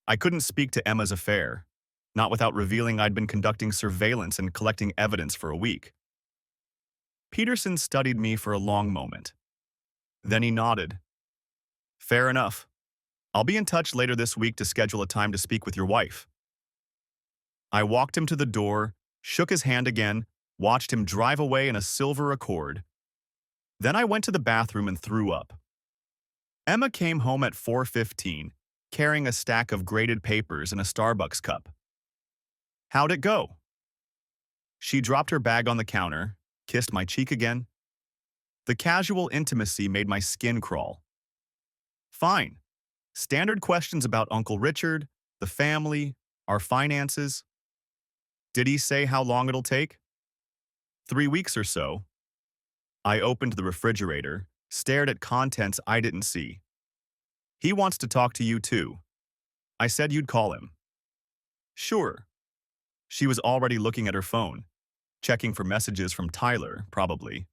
I couldn't speak to Emma's affair, not without revealing I'd been conducting surveillance and collecting evidence for a week. Peterson studied me for a long moment. Then he nodded. Fair enough. I'll be in touch later this week to schedule a time to speak with your wife. I walked him to the door, shook his hand again, watched him drive away in a silver Accord. Then I went to the bathroom and threw up. Emma came home at 4:15, carrying a stack of graded papers and a Starbucks cup. How'd it go? She dropped her bag on the counter, kissed my cheek again. The casual intimacy made my skin crawl. Fine. Standard questions about Uncle Richard, the family, our finances. Did he say how long it'll take? 3 weeks or so. I opened the refrigerator, stared at contents I didn't see. He wants to talk to you too. I said you'd call him. Sure. She was already looking at her phone, checking for messages from Tyler, probably.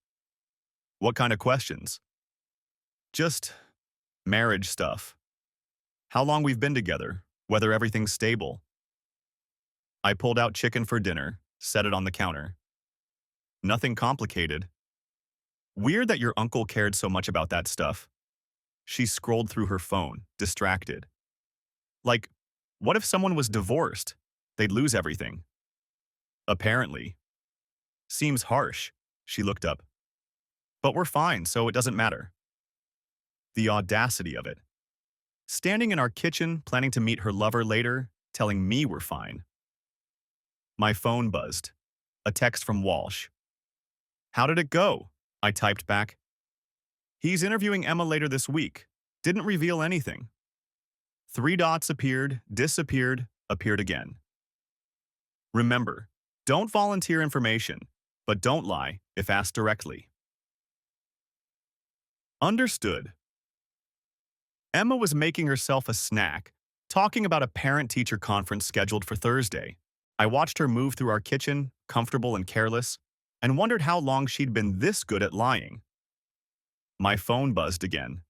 What kind of questions? Just marriage stuff. How long we've been together, whether everything's stable. I pulled out chicken for dinner, set it on the counter. Nothing complicated. Weird that your uncle cared so much about that stuff. She scrolled through her phone, distracted. Like, what if someone was divorced? They'd lose everything. Apparently. Seems harsh. She looked up. But we're fine, so it doesn't matter. The audacity of it. Standing in our kitchen, planning to meet her lover later, telling me we're fine. My phone buzzed. A text from Walsh. How did it go? I typed back. He's interviewing Emma later this week. Didn't reveal anything. 3 dots appeared, disappeared, appeared again. Remember, don't volunteer information, but don't lie if asked directly. Understood. Emma was making herself a snack, talking about a parent-teacher conference scheduled for Thursday. I watched her move through our kitchen, comfortable and careless, and wondered how long she'd been this good at lying. My phone buzzed again.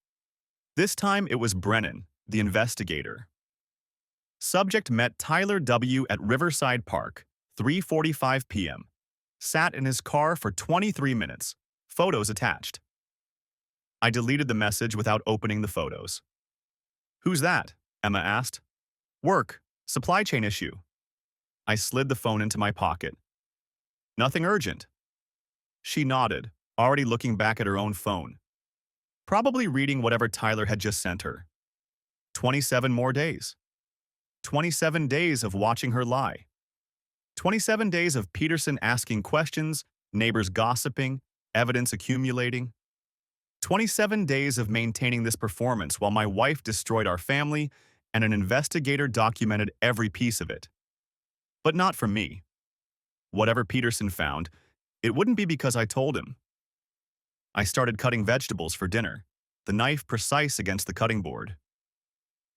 This time it was Brennan, the investigator. Subject met Tyler W. at Riverside Park, 3:45 p.m. Sat in his car for 23 minutes. Photos attached. I deleted the message without opening the photos. Who's that? Emma asked. Work. Supply chain issue. I slid the phone into my pocket. Nothing urgent. She nodded, already looking back at her own phone. Probably reading whatever Tyler had just sent her. 27 more days. 27 days of watching her lie. 27 days of Peterson asking questions, neighbors gossiping, evidence accumulating. 27 days of maintaining this performance while my wife destroyed our family and an investigator documented every piece of it. But not from me. Whatever Peterson found, it wouldn't be because I told him. I started cutting vegetables for dinner, the knife precise against the cutting board.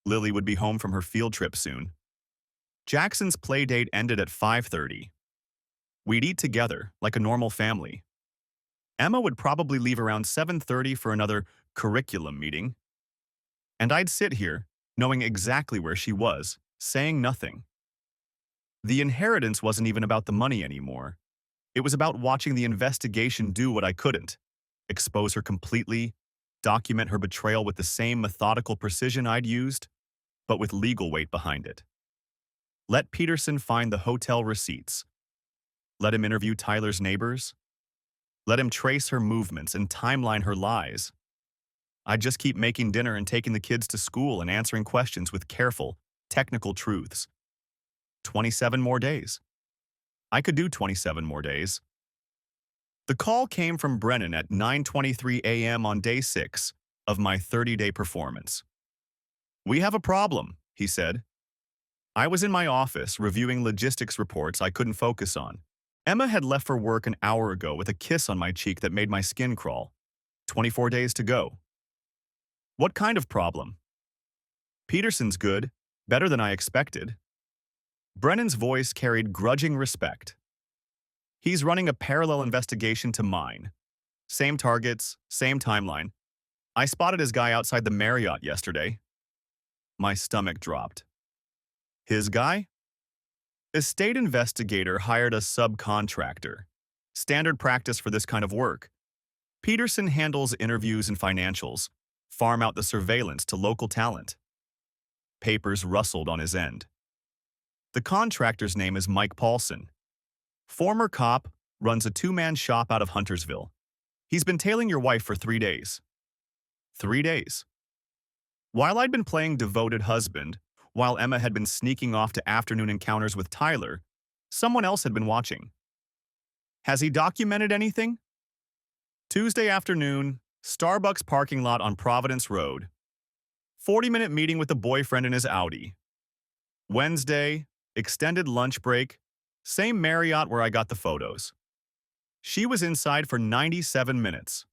Lily would be home from her field trip soon. Jackson's play date ended at 5:30. We'd eat together, like a normal family. Emma would probably leave around 7:30 for another curriculum meeting. And I'd sit here, knowing exactly where she was, saying nothing. The inheritance wasn't even about the money anymore. It was about watching the investigation do what I couldn't. Expose her completely, document her betrayal with the same methodical precision I'd used, but with legal weight behind it. Let Peterson find the hotel receipts. Let him interview Tyler's neighbors. Let him trace her movements and timeline her lies. I'd just keep making dinner and taking the kids to school and answering questions with careful, technical truths. 27 more days. I could do 27 more days. The call came from Brennan at 9:23 a.m. on day 6 of my 30-day performance. We have a problem, he said. I was in my office reviewing logistics reports I couldn't focus on. Emma had left for work an hour ago with a kiss on my cheek that made my skin crawl. 24 days to go. What kind of problem? Peterson's good, better than I expected. Brennan's voice carried grudging respect. He's running a parallel investigation to mine. Same targets, same timeline. I spotted his guy outside the Marriott yesterday. My stomach dropped. His guy? A state investigator hired a subcontractor. Standard practice for this kind of work. Peterson handles interviews and financials, farm out the surveillance to local talent. Papers rustled on his end. The contractor's name is Mike Paulson. Former cop, runs a 2-man shop out of Huntersville. He's been tailing your wife for 3 days. 3 days. While I'd been playing devoted husband, while Emma had been sneaking off to afternoon encounters with Tyler, someone else had been watching. Has he documented anything? Tuesday afternoon, Starbucks parking lot on Providence Road. 40-minute meeting with the boyfriend in his Audi. Wednesday, extended lunch break, same Marriott where I got the photos. She was inside for 97 minutes.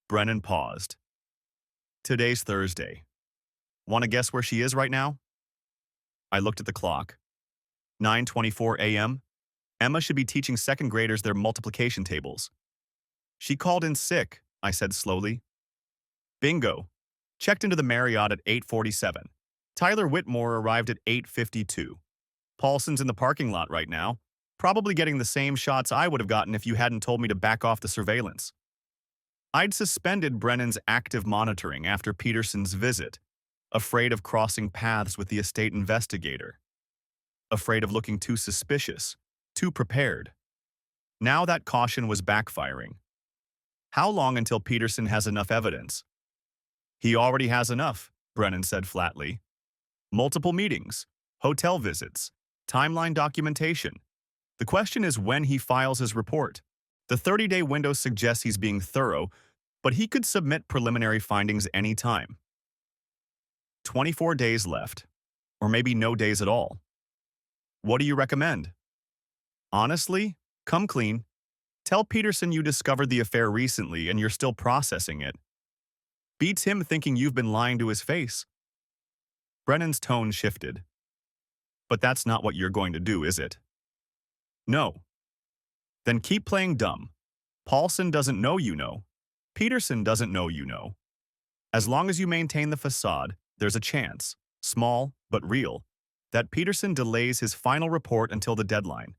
Brennan paused. Today's Thursday. Want to guess where she is right now? I looked at the clock. 9:24 a.m. Emma should be teaching second graders their multiplication tables. She called in sick, I said slowly. Bingo. Checked into the Marriott at 8:47. Tyler Whitmore arrived at 8:52. Paulson's in the parking lot right now, probably getting the same shots I would have gotten if you hadn't told me to back off the surveillance. I'd suspended Brennan's active monitoring after Peterson's visit, afraid of crossing paths with the estate investigator, afraid of looking too suspicious, too prepared. Now that caution was backfiring. How long until Peterson has enough evidence? He already has enough, Brennan said flatly. Multiple meetings, hotel visits, timeline documentation. The question is when he files his report. The 30-day window suggests he's being thorough, but he could submit preliminary findings any time. 24 days left, or maybe no days at all. What do you recommend? Honestly, come clean. Tell Peterson you discovered the affair recently and you're still processing it. Beats him thinking you've been lying to his face. Brennan's tone shifted. But that's not what you're going to do, is it? No. Then keep playing dumb. Paulson doesn't know you know. Peterson doesn't know you know. As long as you maintain the facade, there's a chance, small but real, that Peterson delays his final report until the deadline.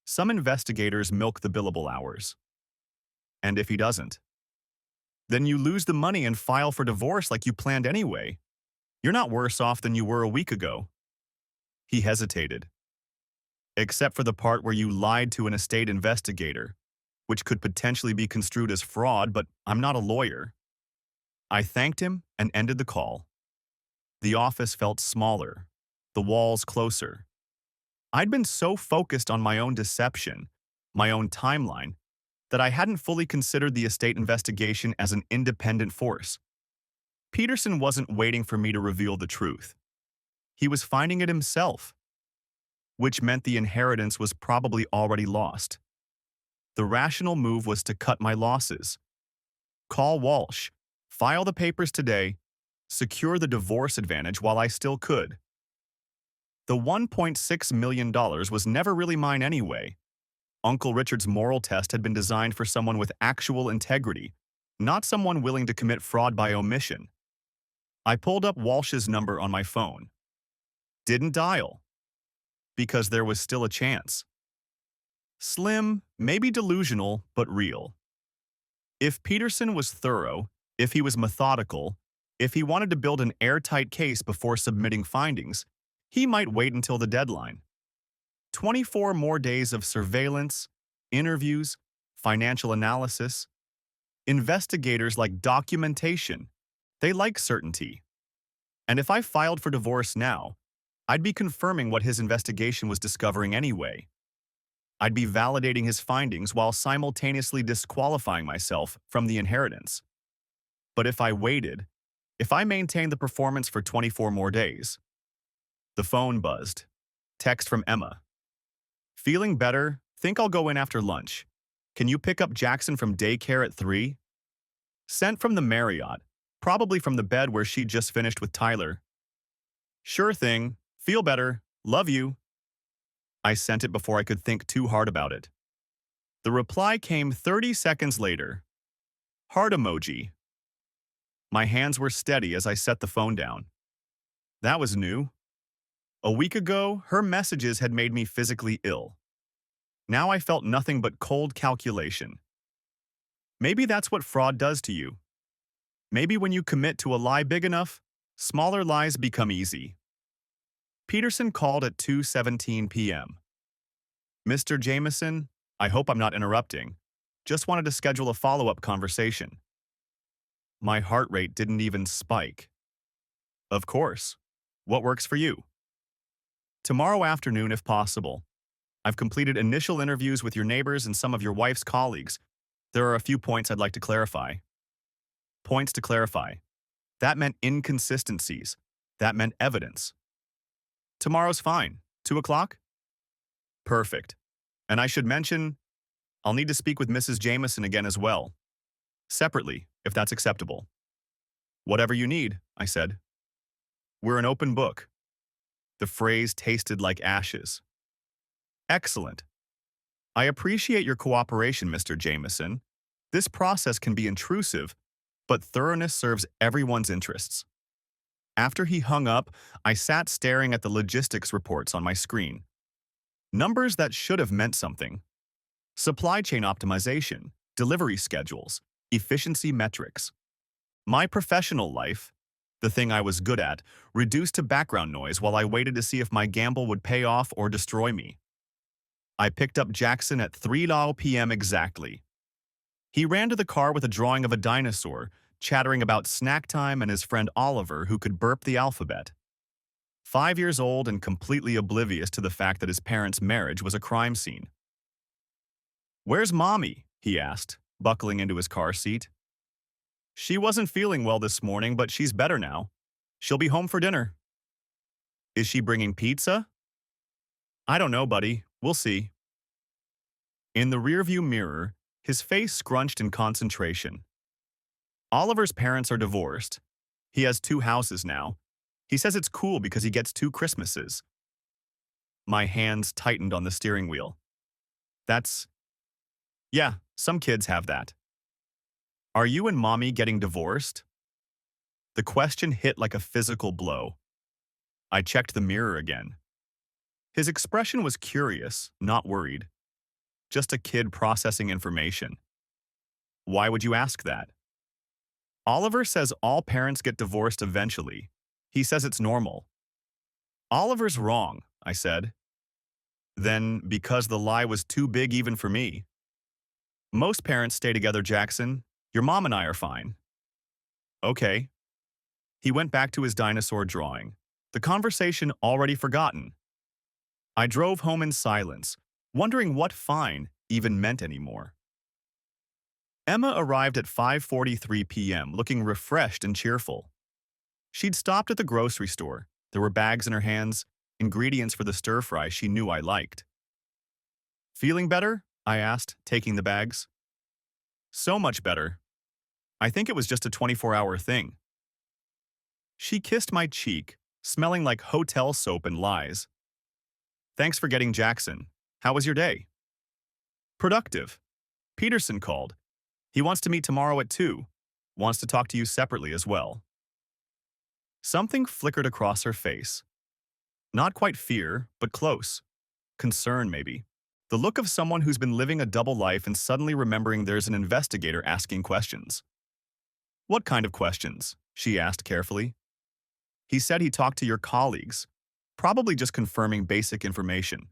Some investigators milk the billable hours. And if he doesn't? Then you lose the money and file for divorce like you planned anyway. You're not worse off than you were a week ago. He hesitated. Except for the part where you lied to an estate investigator, which could potentially be construed as fraud, but I'm not a lawyer. I thanked him and ended the call. The office felt smaller, the walls closer. I'd been so focused on my own deception, my own timeline, that I hadn't fully considered the estate investigation as an independent force. Peterson wasn't waiting for me to reveal the truth. He was finding it himself, which meant the inheritance was probably already lost. The rational move was to cut my losses. Call Walsh, file the papers today, secure the divorce advantage while I still could. The $1.6 million was never really mine anyway. Uncle Richard's moral test had been designed for someone with actual integrity, not someone willing to commit fraud by omission. I pulled up Walsh's number on my phone. Didn't dial. Because there was still a chance. Slim, maybe delusional, but real. If Peterson was thorough, if he was methodical, if he wanted to build an airtight case before submitting findings, he might wait until the deadline. 24 more days of surveillance, interviews, financial analysis. Investigators like documentation. They like certainty. And if I filed for divorce now, I'd be confirming what his investigation was discovering anyway. I'd be validating his findings while simultaneously disqualifying myself from the inheritance. But if I waited, if I maintained the performance for 24 more days. The phone buzzed. Text from Emma. Feeling better? Think I'll go in after lunch. Can you pick up Jackson from daycare at 3? Sent from the Marriott, probably from the bed where she'd just finished with Tyler. Sure thing. Feel better. Love you. I sent it before I could think too hard about it. The reply came 30 seconds later. Heart emoji. My hands were steady as I set the phone down. That was new. A week ago, her messages had made me physically ill. Now I felt nothing but cold calculation. Maybe that's what fraud does to you. Maybe when you commit to a lie big enough, smaller lies become easy. Peterson called at 2:17 p.m. Mr. Jameson, I hope I'm not interrupting. Just wanted to schedule a follow-up conversation. My heart rate didn't even spike. Of course. What works for you? Tomorrow afternoon, if possible. I've completed initial interviews with your neighbors and some of your wife's colleagues. There are a few points I'd like to clarify. Points to clarify. That meant inconsistencies. That meant evidence. Tomorrow's fine. 2 o'clock? Perfect. And I should mention, I'll need to speak with Mrs. Jameson again as well. Separately, if that's acceptable. Whatever you need, I said. We're an open book. The phrase tasted like ashes. Excellent. I appreciate your cooperation, Mr. Jameson. This process can be intrusive, but thoroughness serves everyone's interests. After he hung up, I sat staring at the logistics reports on my screen. Numbers that should have meant something. Supply chain optimization, delivery schedules, efficiency metrics. My professional life, the thing I was good at, reduced to background noise while I waited to see if my gamble would pay off or destroy me. I picked up Jackson at 3 p.m. exactly. He ran to the car with a drawing of a dinosaur, chattering about snack time and his friend Oliver who could burp the alphabet. 5 years old and completely oblivious to the fact that his parents' marriage was a crime scene. "Where's Mommy?" he asked, buckling into his car seat. "She wasn't feeling well this morning, but she's better now. She'll be home for dinner." "Is she bringing pizza?" "I don't know, buddy. We'll see." In the rearview mirror, his face scrunched in concentration. Oliver's parents are divorced. He has 2 houses now. He says it's cool because he gets 2 Christmases. My hands tightened on the steering wheel. Yeah, some kids have that. "Are you and Mommy getting divorced?" The question hit like a physical blow. I checked the mirror again. His expression was curious, not worried. Just a kid processing information. "Why would you ask that?" "Oliver says all parents get divorced eventually. He says it's normal." "Oliver's wrong," I said. "Then, because the lie was too big even for me." "Most parents stay together, Jackson. Your mom and I are fine." "Okay." He went back to his dinosaur drawing, the conversation already forgotten. I drove home in silence, wondering what fine even meant anymore. Emma arrived at 5:43 p.m. looking refreshed and cheerful. She'd stopped at the grocery store. There were bags in her hands, ingredients for the stir-fry she knew I liked. "Feeling better?" I asked, taking the bags. "So much better. I think it was just a 24-hour thing." She kissed my cheek, smelling like hotel soap and lies. "Thanks for getting Jackson. How was your day?" "Productive. Peterson called. He wants to meet tomorrow at 2. Wants to talk to you separately as well." Something flickered across her face. Not quite fear, but close. Concern, maybe. The look of someone who's been living a double life and suddenly remembering there's an investigator asking questions. "What kind of questions?" she asked carefully. "He said he talked to your colleagues. Probably just confirming basic information.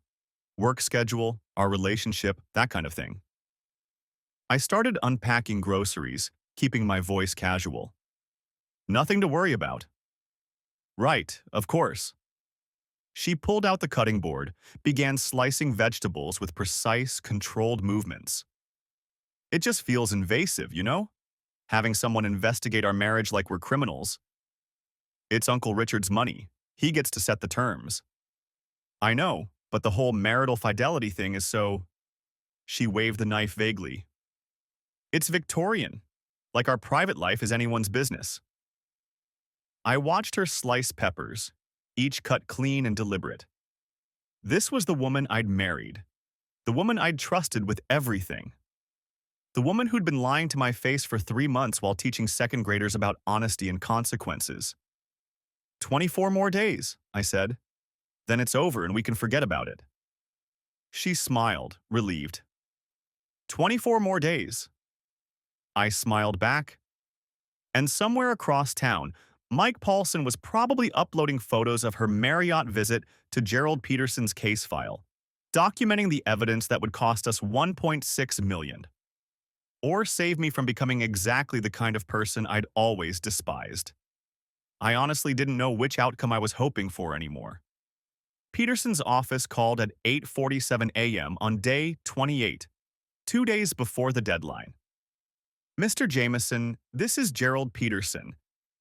Work schedule, our relationship, that kind of thing." I started unpacking groceries, keeping my voice casual. "Nothing to worry about." "Right, of course." She pulled out the cutting board, began slicing vegetables with precise, controlled movements. "It just feels invasive, you know? Having someone investigate our marriage like we're criminals. It's Uncle Richard's money. He gets to set the terms." "I know, but the whole marital fidelity thing is so..." She waved the knife vaguely. "It's Victorian, like our private life is anyone's business." I watched her slice peppers, each cut clean and deliberate. This was the woman I'd married. The woman I'd trusted with everything. The woman who'd been lying to my face for 3 months while teaching second graders about honesty and consequences. 24 more days, I said. Then it's over and we can forget about it." She smiled, relieved. 24 more days. I smiled back. And somewhere across town, Mike Paulson was probably uploading photos of her Marriott visit to Gerald Peterson's case file, documenting the evidence that would cost us $1.6 million. Or save me from becoming exactly the kind of person I'd always despised. I honestly didn't know which outcome I was hoping for anymore. Peterson's office called at 8:47 a.m. on day 28, 2 days before the deadline. "Mr. Jameson, this is Gerald Peterson.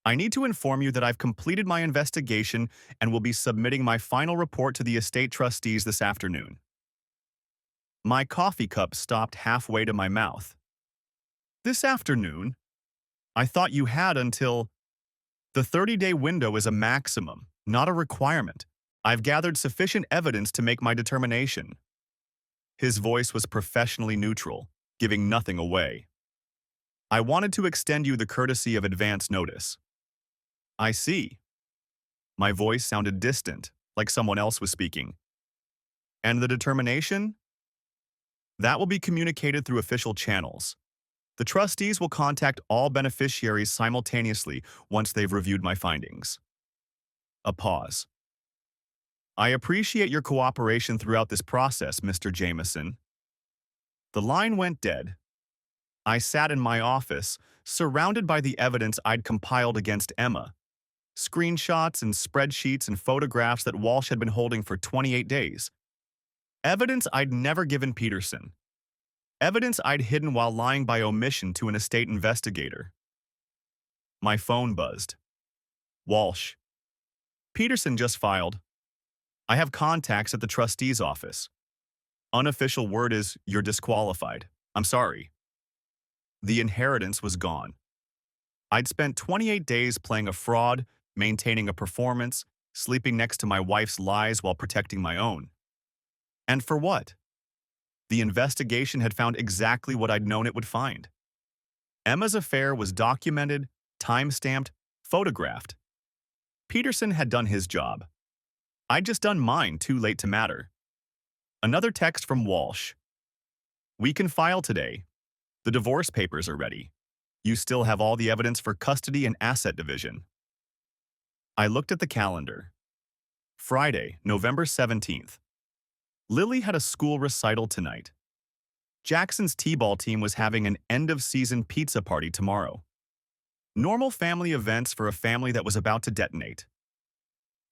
I need to inform you that I've completed my investigation and will be submitting my final report to the estate trustees this afternoon." My coffee cup stopped halfway to my mouth. "This afternoon? I thought you had until..." "The 30-day window is a maximum, not a requirement. I've gathered sufficient evidence to make my determination." His voice was professionally neutral, giving nothing away. I wanted to extend you the courtesy of advance notice. I see. My voice sounded distant, like someone else was speaking. And the determination? That will be communicated through official channels. The trustees will contact all beneficiaries simultaneously once they've reviewed my findings. A pause. I appreciate your cooperation throughout this process, Mr. Jameson. The line went dead. I sat in my office, surrounded by the evidence I'd compiled against Emma. Screenshots and spreadsheets and photographs that Walsh had been holding for 28 days. Evidence I'd never given Peterson. Evidence I'd hidden while lying by omission to an estate investigator. My phone buzzed. Walsh. Peterson just filed. I have contacts at the trustee's office. Unofficial word is you're disqualified. I'm sorry. The inheritance was gone. I'd spent 28 days playing a fraud, maintaining a performance, sleeping next to my wife's lies while protecting my own. And for what? The investigation had found exactly what I'd known it would find. Emma's affair was documented, time-stamped, photographed. Peterson had done his job. I'd just done mine, too late to matter. Another text from Walsh. We can file today. The divorce papers are ready. You still have all the evidence for custody and asset division. I looked at the calendar. Friday, November 17th. Lily had a school recital tonight. Jackson's t-ball team was having an end-of-season pizza party tomorrow. Normal family events for a family that was about to detonate.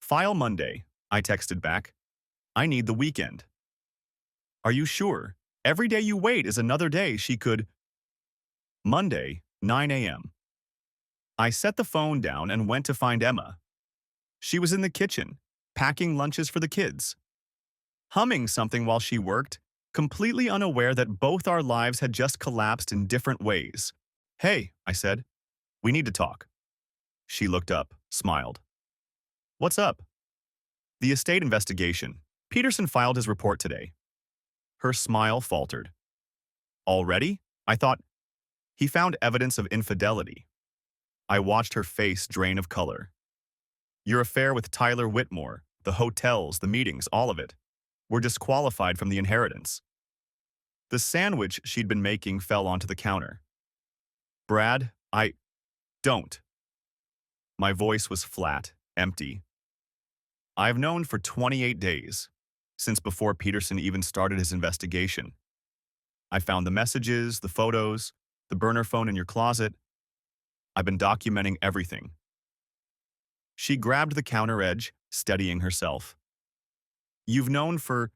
File Monday, I texted back. I need the weekend. Are you sure? Every day you wait is another day she could. Monday, 9 a.m. I set the phone down and went to find Emma. She was in the kitchen, packing lunches for the kids. Humming something while she worked, completely unaware that both our lives had just collapsed in different ways. Hey, I said. We need to talk. She looked up, smiled. What's up? The estate investigation. Peterson filed his report today. Her smile faltered. Already? I thought. He found evidence of infidelity. I watched her face drain of color. Your affair with Tyler Whitmore, the hotels, the meetings, all of it, were disqualified from the inheritance. The sandwich she'd been making fell onto the counter. Brad, don't. My voice was flat, empty. I've known for 28 days, since before Peterson even started his investigation. I found the messages, the photos, the burner phone in your closet. I've been documenting everything. She grabbed the counter edge, steadying herself. You've known for...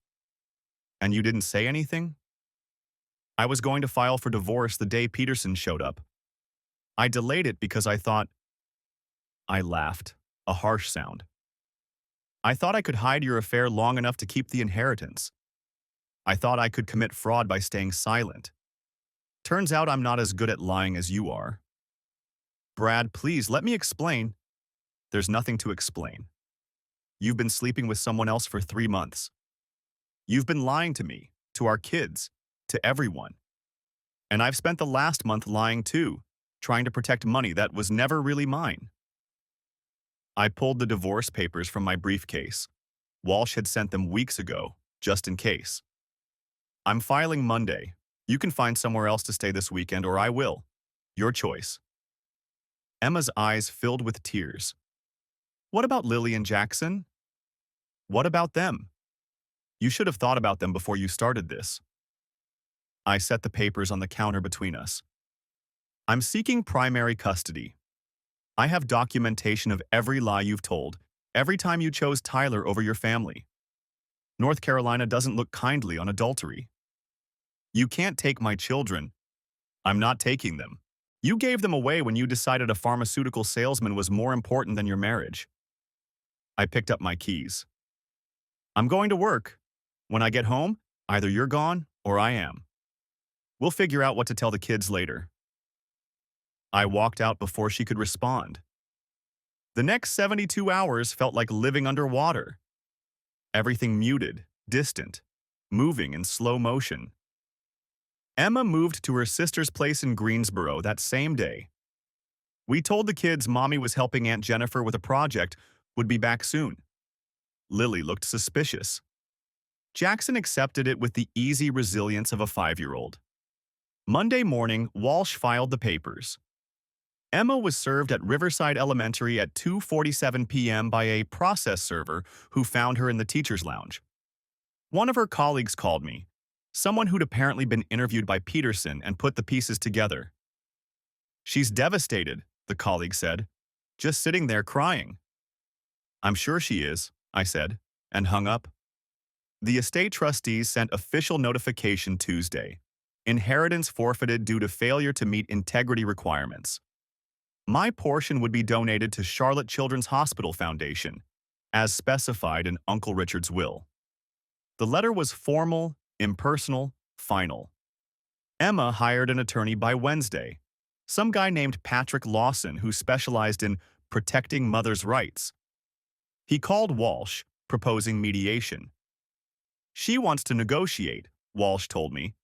And you didn't say anything? I was going to file for divorce the day Peterson showed up. I delayed it because I thought... I laughed, a harsh sound. I thought I could hide your affair long enough to keep the inheritance. I thought I could commit fraud by staying silent. Turns out I'm not as good at lying as you are. Brad, please let me explain. There's nothing to explain. You've been sleeping with someone else for 3 months. You've been lying to me, to our kids, to everyone. And I've spent the last month lying too, trying to protect money that was never really mine. I pulled the divorce papers from my briefcase. Walsh had sent them weeks ago, just in case. I'm filing Monday. You can find somewhere else to stay this weekend or I will. Your choice. Emma's eyes filled with tears. What about Lily and Jackson? What about them? You should have thought about them before you started this. I set the papers on the counter between us. I'm seeking primary custody. I have documentation of every lie you've told, every time you chose Tyler over your family. North Carolina doesn't look kindly on adultery. You can't take my children. I'm not taking them. You gave them away when you decided a pharmaceutical salesman was more important than your marriage. I picked up my keys. I'm going to work. When I get home, either you're gone or I am. We'll figure out what to tell the kids later. I walked out before she could respond. The next 72 hours felt like living underwater. Everything muted, distant. moving in slow motion. Emma moved to her sister's place in Greensboro that same day. We told the kids Mommy was helping Aunt Jennifer with a project, would be back soon. Lily looked suspicious. Jackson accepted it with the easy resilience of a 5-year-old. Monday morning, Walsh filed the papers. Emma was served at Riverside Elementary at 2:47 p.m. by a process server who found her in the teacher's lounge. One of her colleagues called me, someone who'd apparently been interviewed by Peterson and put the pieces together. "She's devastated," the colleague said, "just sitting there crying." "I'm sure she is," I said, and hung up. The estate trustees sent official notification Tuesday. Inheritance forfeited due to failure to meet integrity requirements. My portion would be donated to Charlotte Children's Hospital Foundation, as specified in Uncle Richard's will. The letter was formal, impersonal, final. Emma hired an attorney by Wednesday, some guy named Patrick Lawson who specialized in protecting mothers' rights. He called Walsh, proposing mediation. "She wants to negotiate," Walsh told me.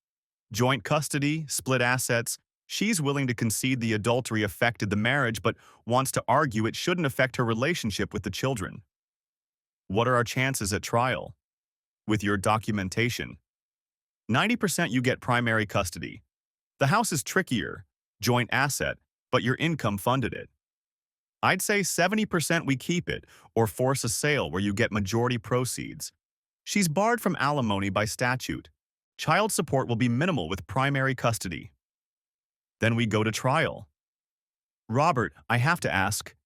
"Joint custody, split assets. She's willing to concede the adultery affected the marriage but wants to argue it shouldn't affect her relationship with the children." "What are our chances at trial?" "With your documentation. 90% you get primary custody. The house is trickier, joint asset, but your income funded it. I'd say 70% we keep it or force a sale where you get majority proceeds. She's barred from alimony by statute. Child support will be minimal with primary custody. Then we go to trial." "Robert, I have to ask,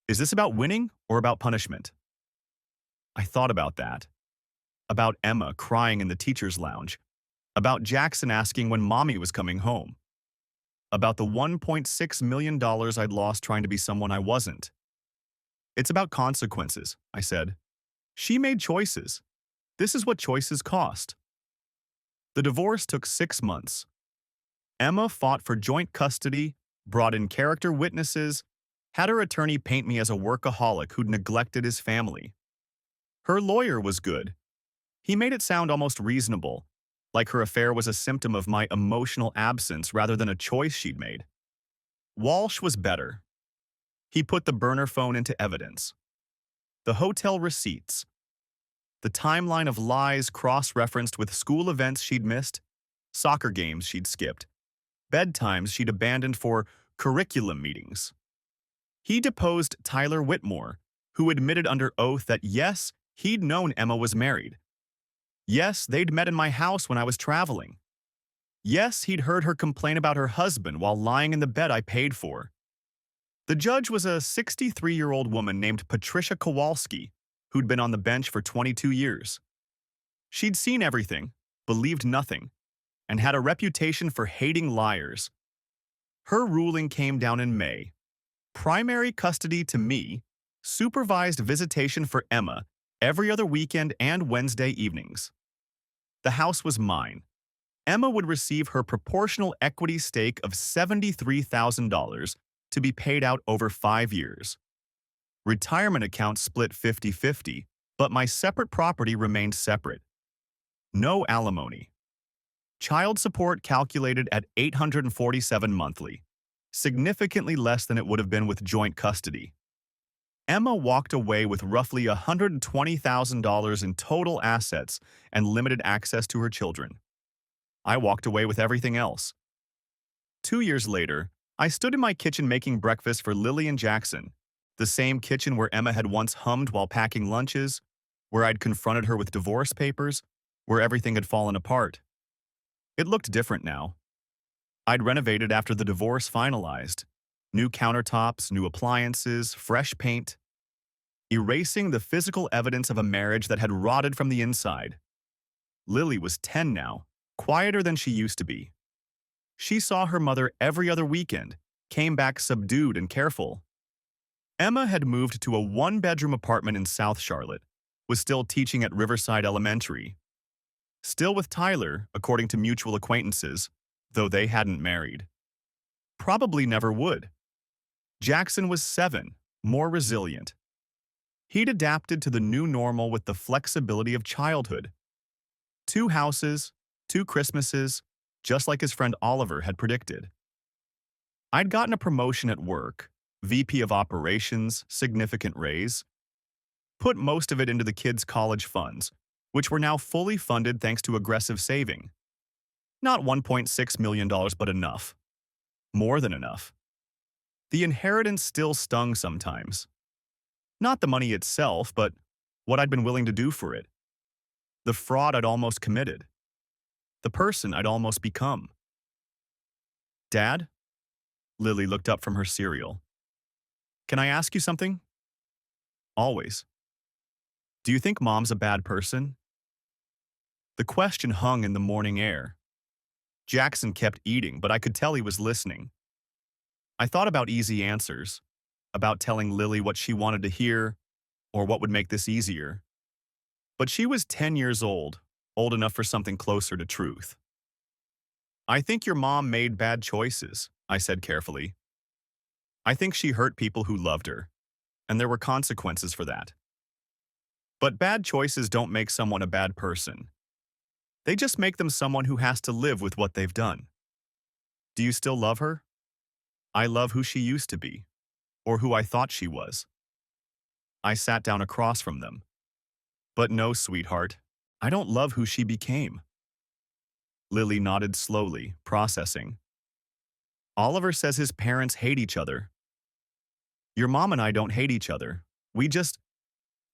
is this about winning or about punishment?" I thought about that. About Emma crying in the teacher's lounge. About Jackson asking when Mommy was coming home. About the $1.6 million I'd lost trying to be someone I wasn't. "It's about consequences," I said. "She made choices. This is what choices cost." The divorce took 6 months. Emma fought for joint custody, brought in character witnesses, had her attorney paint me as a workaholic who'd neglected his family. Her lawyer was good. He made it sound almost reasonable, like her affair was a symptom of my emotional absence rather than a choice she'd made. Walsh was better. He put the burner phone into evidence. The hotel receipts. The timeline of lies cross-referenced with school events she'd missed, soccer games she'd skipped, bedtimes she'd abandoned for curriculum meetings. He deposed Tyler Whitmore, who admitted under oath that yes, he'd known Emma was married. Yes, they'd met in my house when I was traveling. Yes, he'd heard her complain about her husband while lying in the bed I paid for. The judge was a 63-year-old woman named Patricia Kowalski, who'd been on the bench for 22 years. She'd seen everything, believed nothing, and had a reputation for hating liars. Her ruling came down in May. Primary custody to me, supervised visitation for Emma every other weekend and Wednesday evenings. The house was mine. Emma would receive her proportional equity stake of $73,000 to be paid out over 5 years. Retirement account split 50-50, but my separate property remained separate. No alimony. Child support calculated at $847 monthly, significantly less than it would have been with joint custody. Emma walked away with roughly $120,000 in total assets and limited access to her children. I walked away with everything else. 2 years later, I stood in my kitchen making breakfast for Lily and Jackson, the same kitchen where Emma had once hummed while packing lunches, where I'd confronted her with divorce papers, where everything had fallen apart. It looked different now. I'd renovated after the divorce finalized. New countertops, new appliances, fresh paint. Erasing the physical evidence of a marriage that had rotted from the inside. Lily was 10 now, quieter than she used to be. She saw her mother every other weekend, came back subdued and careful. Emma had moved to a 1-bedroom apartment in South Charlotte, was still teaching at Riverside Elementary. Still with Tyler, according to mutual acquaintances, though they hadn't married. Probably never would. Jackson was 7, more resilient. He'd adapted to the new normal with the flexibility of childhood. 2 houses, 2 Christmases, just like his friend Oliver had predicted. I'd gotten a promotion at work, VP of Operations, significant raise, put most of it into the kids' college funds, which were now fully funded thanks to aggressive saving. Not $1.6 million, but enough. More than enough. The inheritance still stung sometimes. Not the money itself, but what I'd been willing to do for it. The fraud I'd almost committed. The person I'd almost become. Dad? Lily looked up from her cereal. Can I ask you something? Always. Do you think Mom's a bad person? The question hung in the morning air. Jackson kept eating, but I could tell he was listening. I thought about easy answers, about telling Lily what she wanted to hear, or what would make this easier. But she was 10 years old enough for something closer to truth. I think your mom made bad choices, I said carefully. I think she hurt people who loved her, and there were consequences for that. But bad choices don't make someone a bad person. They just make them someone who has to live with what they've done. Do you still love her? I love who she used to be, or who I thought she was. I sat down across from them. But no, sweetheart, I don't love who she became. Lily nodded slowly, processing. Oliver says his parents hate each other. Your mom and I don't hate each other. We just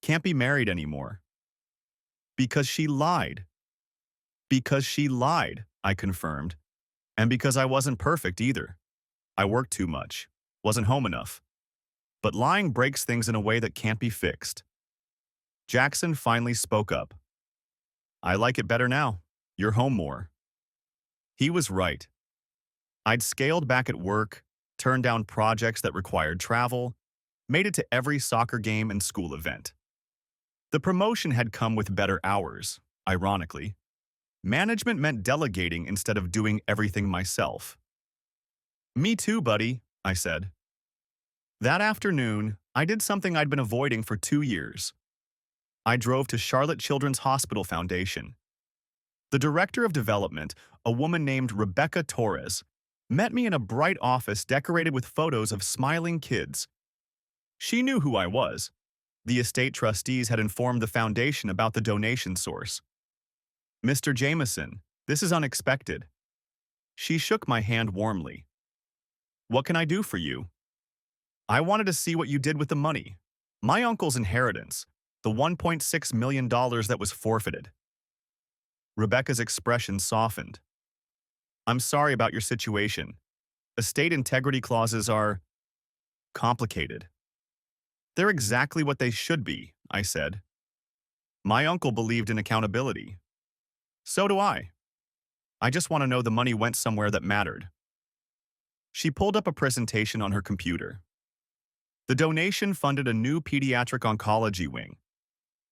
can't be married anymore. Because she lied. Because she lied, I confirmed. And because I wasn't perfect either. I worked too much, wasn't home enough. But lying breaks things in a way that can't be fixed. Jackson finally spoke up. I like it better now. You're home more. He was right. I'd scaled back at work, turned down projects that required travel, made it to every soccer game and school event. The promotion had come with better hours, ironically. Management meant delegating instead of doing everything myself. Me too, buddy, I said. That afternoon, I did something I'd been avoiding for 2 years. I drove to Charlotte Children's Hospital Foundation. The director of development, a woman named Rebecca Torres, met me in a bright office decorated with photos of smiling kids. She knew who I was. The estate trustees had informed the foundation about the donation source. Mr. Jameson, this is unexpected. She shook my hand warmly. What can I do for you? I wanted to see what you did with the money. My uncle's inheritance, the $1.6 million that was forfeited. Rebecca's expression softened. I'm sorry about your situation. Estate integrity clauses are complicated. They're exactly what they should be, I said. My uncle believed in accountability. So do I. I just want to know the money went somewhere that mattered. She pulled up a presentation on her computer. The donation funded a new pediatric oncology wing.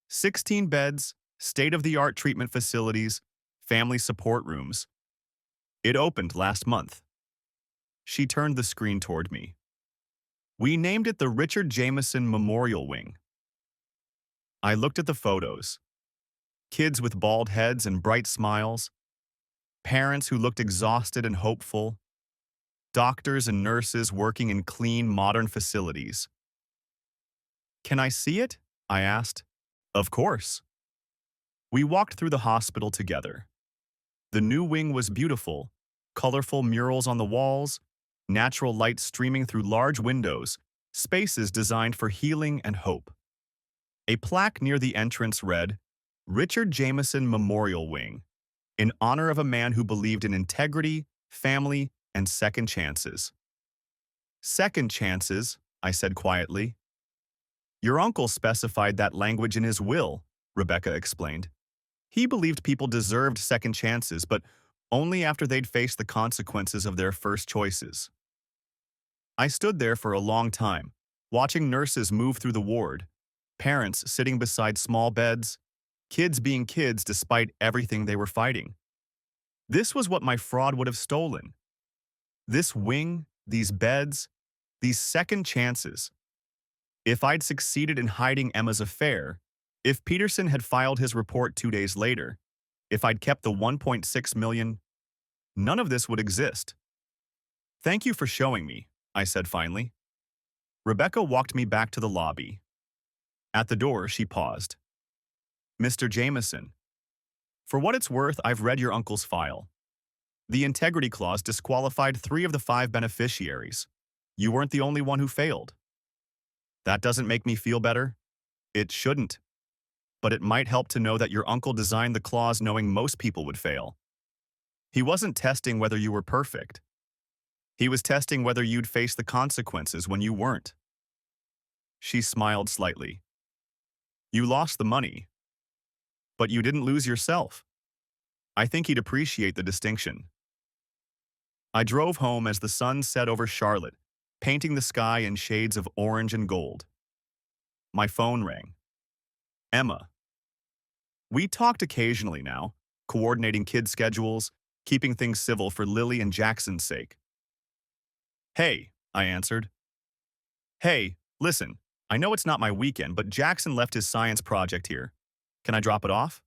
16 beds, state-of-the-art treatment facilities, family support rooms. It opened last month. She turned the screen toward me. We named it the Richard Jameson Memorial Wing. I looked at the photos. Kids with bald heads and bright smiles. Parents who looked exhausted and hopeful. Doctors and nurses working in clean, modern facilities. Can I see it? I asked. Of course. We walked through the hospital together. The new wing was beautiful, colorful murals on the walls, natural light streaming through large windows, spaces designed for healing and hope. A plaque near the entrance read, Richard Jameson Memorial Wing, in honor of a man who believed in integrity, family, and second chances. Second chances, I said quietly. Your uncle specified that language in his will, Rebecca explained. He believed people deserved second chances, but only after they'd faced the consequences of their first choices. I stood there for a long time, watching nurses move through the ward, parents sitting beside small beds, kids being kids despite everything they were fighting. This was what my fraud would have stolen. This wing, these beds, these second chances. If I'd succeeded in hiding Emma's affair, if Peterson had filed his report 2 days later, If I'd kept the 1.6 million, none of this would exist. Thank you for showing me, I said finally. Rebecca walked me back to the lobby. At the door, she paused. Mr. Jameson, for what it's worth, I've read your uncle's file. The integrity clause disqualified 3 of the 5 beneficiaries. You weren't the only one who failed. That doesn't make me feel better. It shouldn't. But it might help to know that your uncle designed the clause knowing most people would fail. He wasn't testing whether you were perfect. He was testing whether you'd face the consequences when you weren't. She smiled slightly. You lost the money, but you didn't lose yourself. I think he'd appreciate the distinction. I drove home as the sun set over Charlotte, painting the sky in shades of orange and gold. My phone rang. Emma. We talked occasionally now, coordinating kid schedules, keeping things civil for Lily and Jackson's sake. Hey, I answered. Hey, listen, I know it's not my weekend, but Jackson left his science project here. Can I drop it off?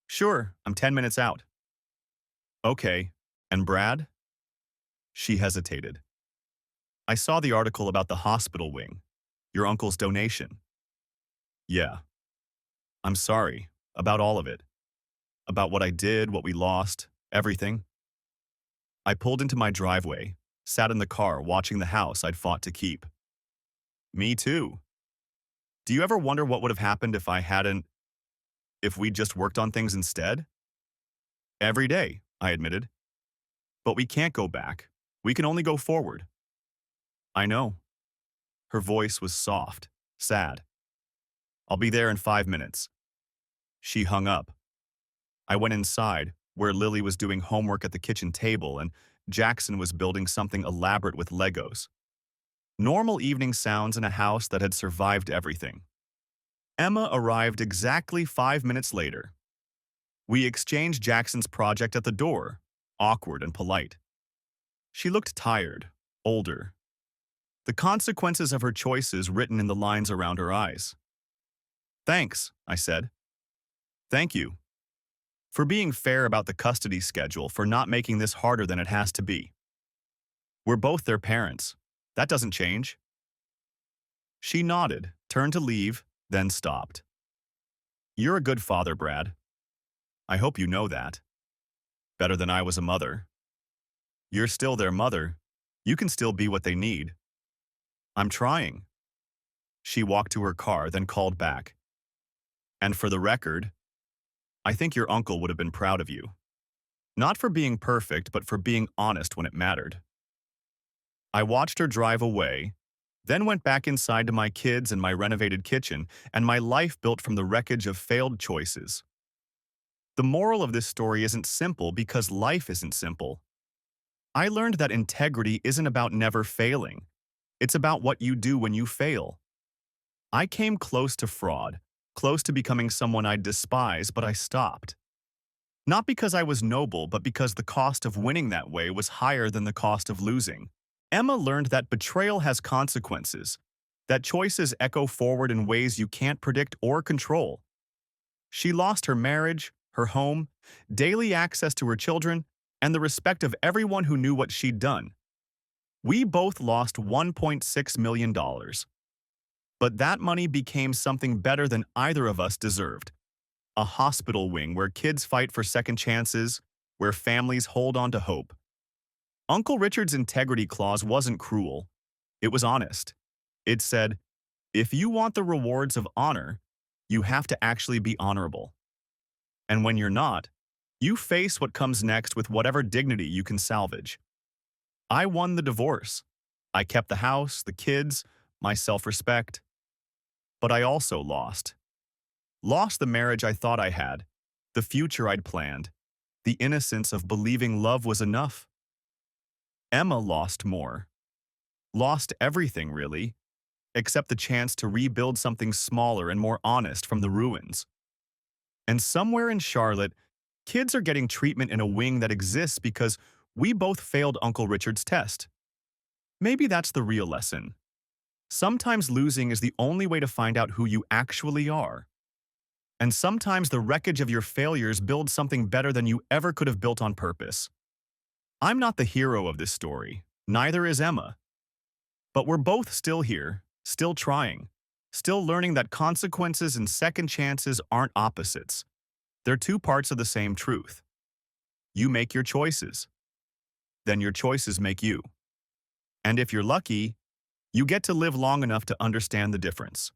Sure, I'm 10 minutes out. Okay, and Brad? She hesitated. I saw the article about the hospital wing, your uncle's donation. Yeah. I'm sorry, about all of it. About what I did, what we lost, everything. I pulled into my driveway, sat in the car watching the house I'd fought to keep. Me too. Do you ever wonder what would have happened if we'd just worked on things instead? Every day, I admitted. But we can't go back. We can only go forward. I know. Her voice was soft, sad. I'll be there in 5 minutes. She hung up. I went inside, where Lily was doing homework at the kitchen table and Jackson was building something elaborate with Legos. Normal evening sounds in a house that had survived everything. Emma arrived exactly 5 minutes later. We exchanged Jackson's project at the door, awkward and polite. She looked tired, older. The consequences of her choices written in the lines around her eyes. Thanks, I said. Thank you. For being fair about the custody schedule, for not making this harder than it has to be. We're both their parents. That doesn't change. She nodded, turned to leave, then stopped. You're a good father, Brad. I hope you know that. Better than I was a mother. You're still their mother. You can still be what they need. I'm trying. She walked to her car, then called back. And for the record, I think your uncle would have been proud of you. Not for being perfect, but for being honest when it mattered. I watched her drive away, then went back inside to my kids and my renovated kitchen and my life built from the wreckage of failed choices. The moral of this story isn't simple because life isn't simple. I learned that integrity isn't about never failing. It's about what you do when you fail. I came close to fraud, close to becoming someone I'd despise, but I stopped. Not because I was noble, but because the cost of winning that way was higher than the cost of losing. Emma learned that betrayal has consequences, that choices echo forward in ways you can't predict or control. She lost her marriage, her home, daily access to her children, and the respect of everyone who knew what she'd done. We both lost $1.6 million. But that money became something better than either of us deserved. A hospital wing where kids fight for second chances, where families hold on to hope. Uncle Richard's integrity clause wasn't cruel. It was honest. It said, if you want the rewards of honor, you have to actually be honorable. And when you're not, you face what comes next with whatever dignity you can salvage. I won the divorce. I kept the house, the kids, my self-respect. But I also lost. Lost the marriage I thought I had, the future I'd planned, the innocence of believing love was enough. Emma lost more. Lost everything, really, except the chance to rebuild something smaller and more honest from the ruins. And somewhere in Charlotte, kids are getting treatment in a wing that exists because we both failed Uncle Richard's test. Maybe that's the real lesson. Sometimes losing is the only way to find out who you actually are. And sometimes the wreckage of your failures builds something better than you ever could have built on purpose. I'm not the hero of this story. Neither is Emma. But we're both still here, still trying, still learning that consequences and second chances aren't opposites. They're two parts of the same truth. You make your choices. Then your choices make you. And if you're lucky, you get to live long enough to understand the difference.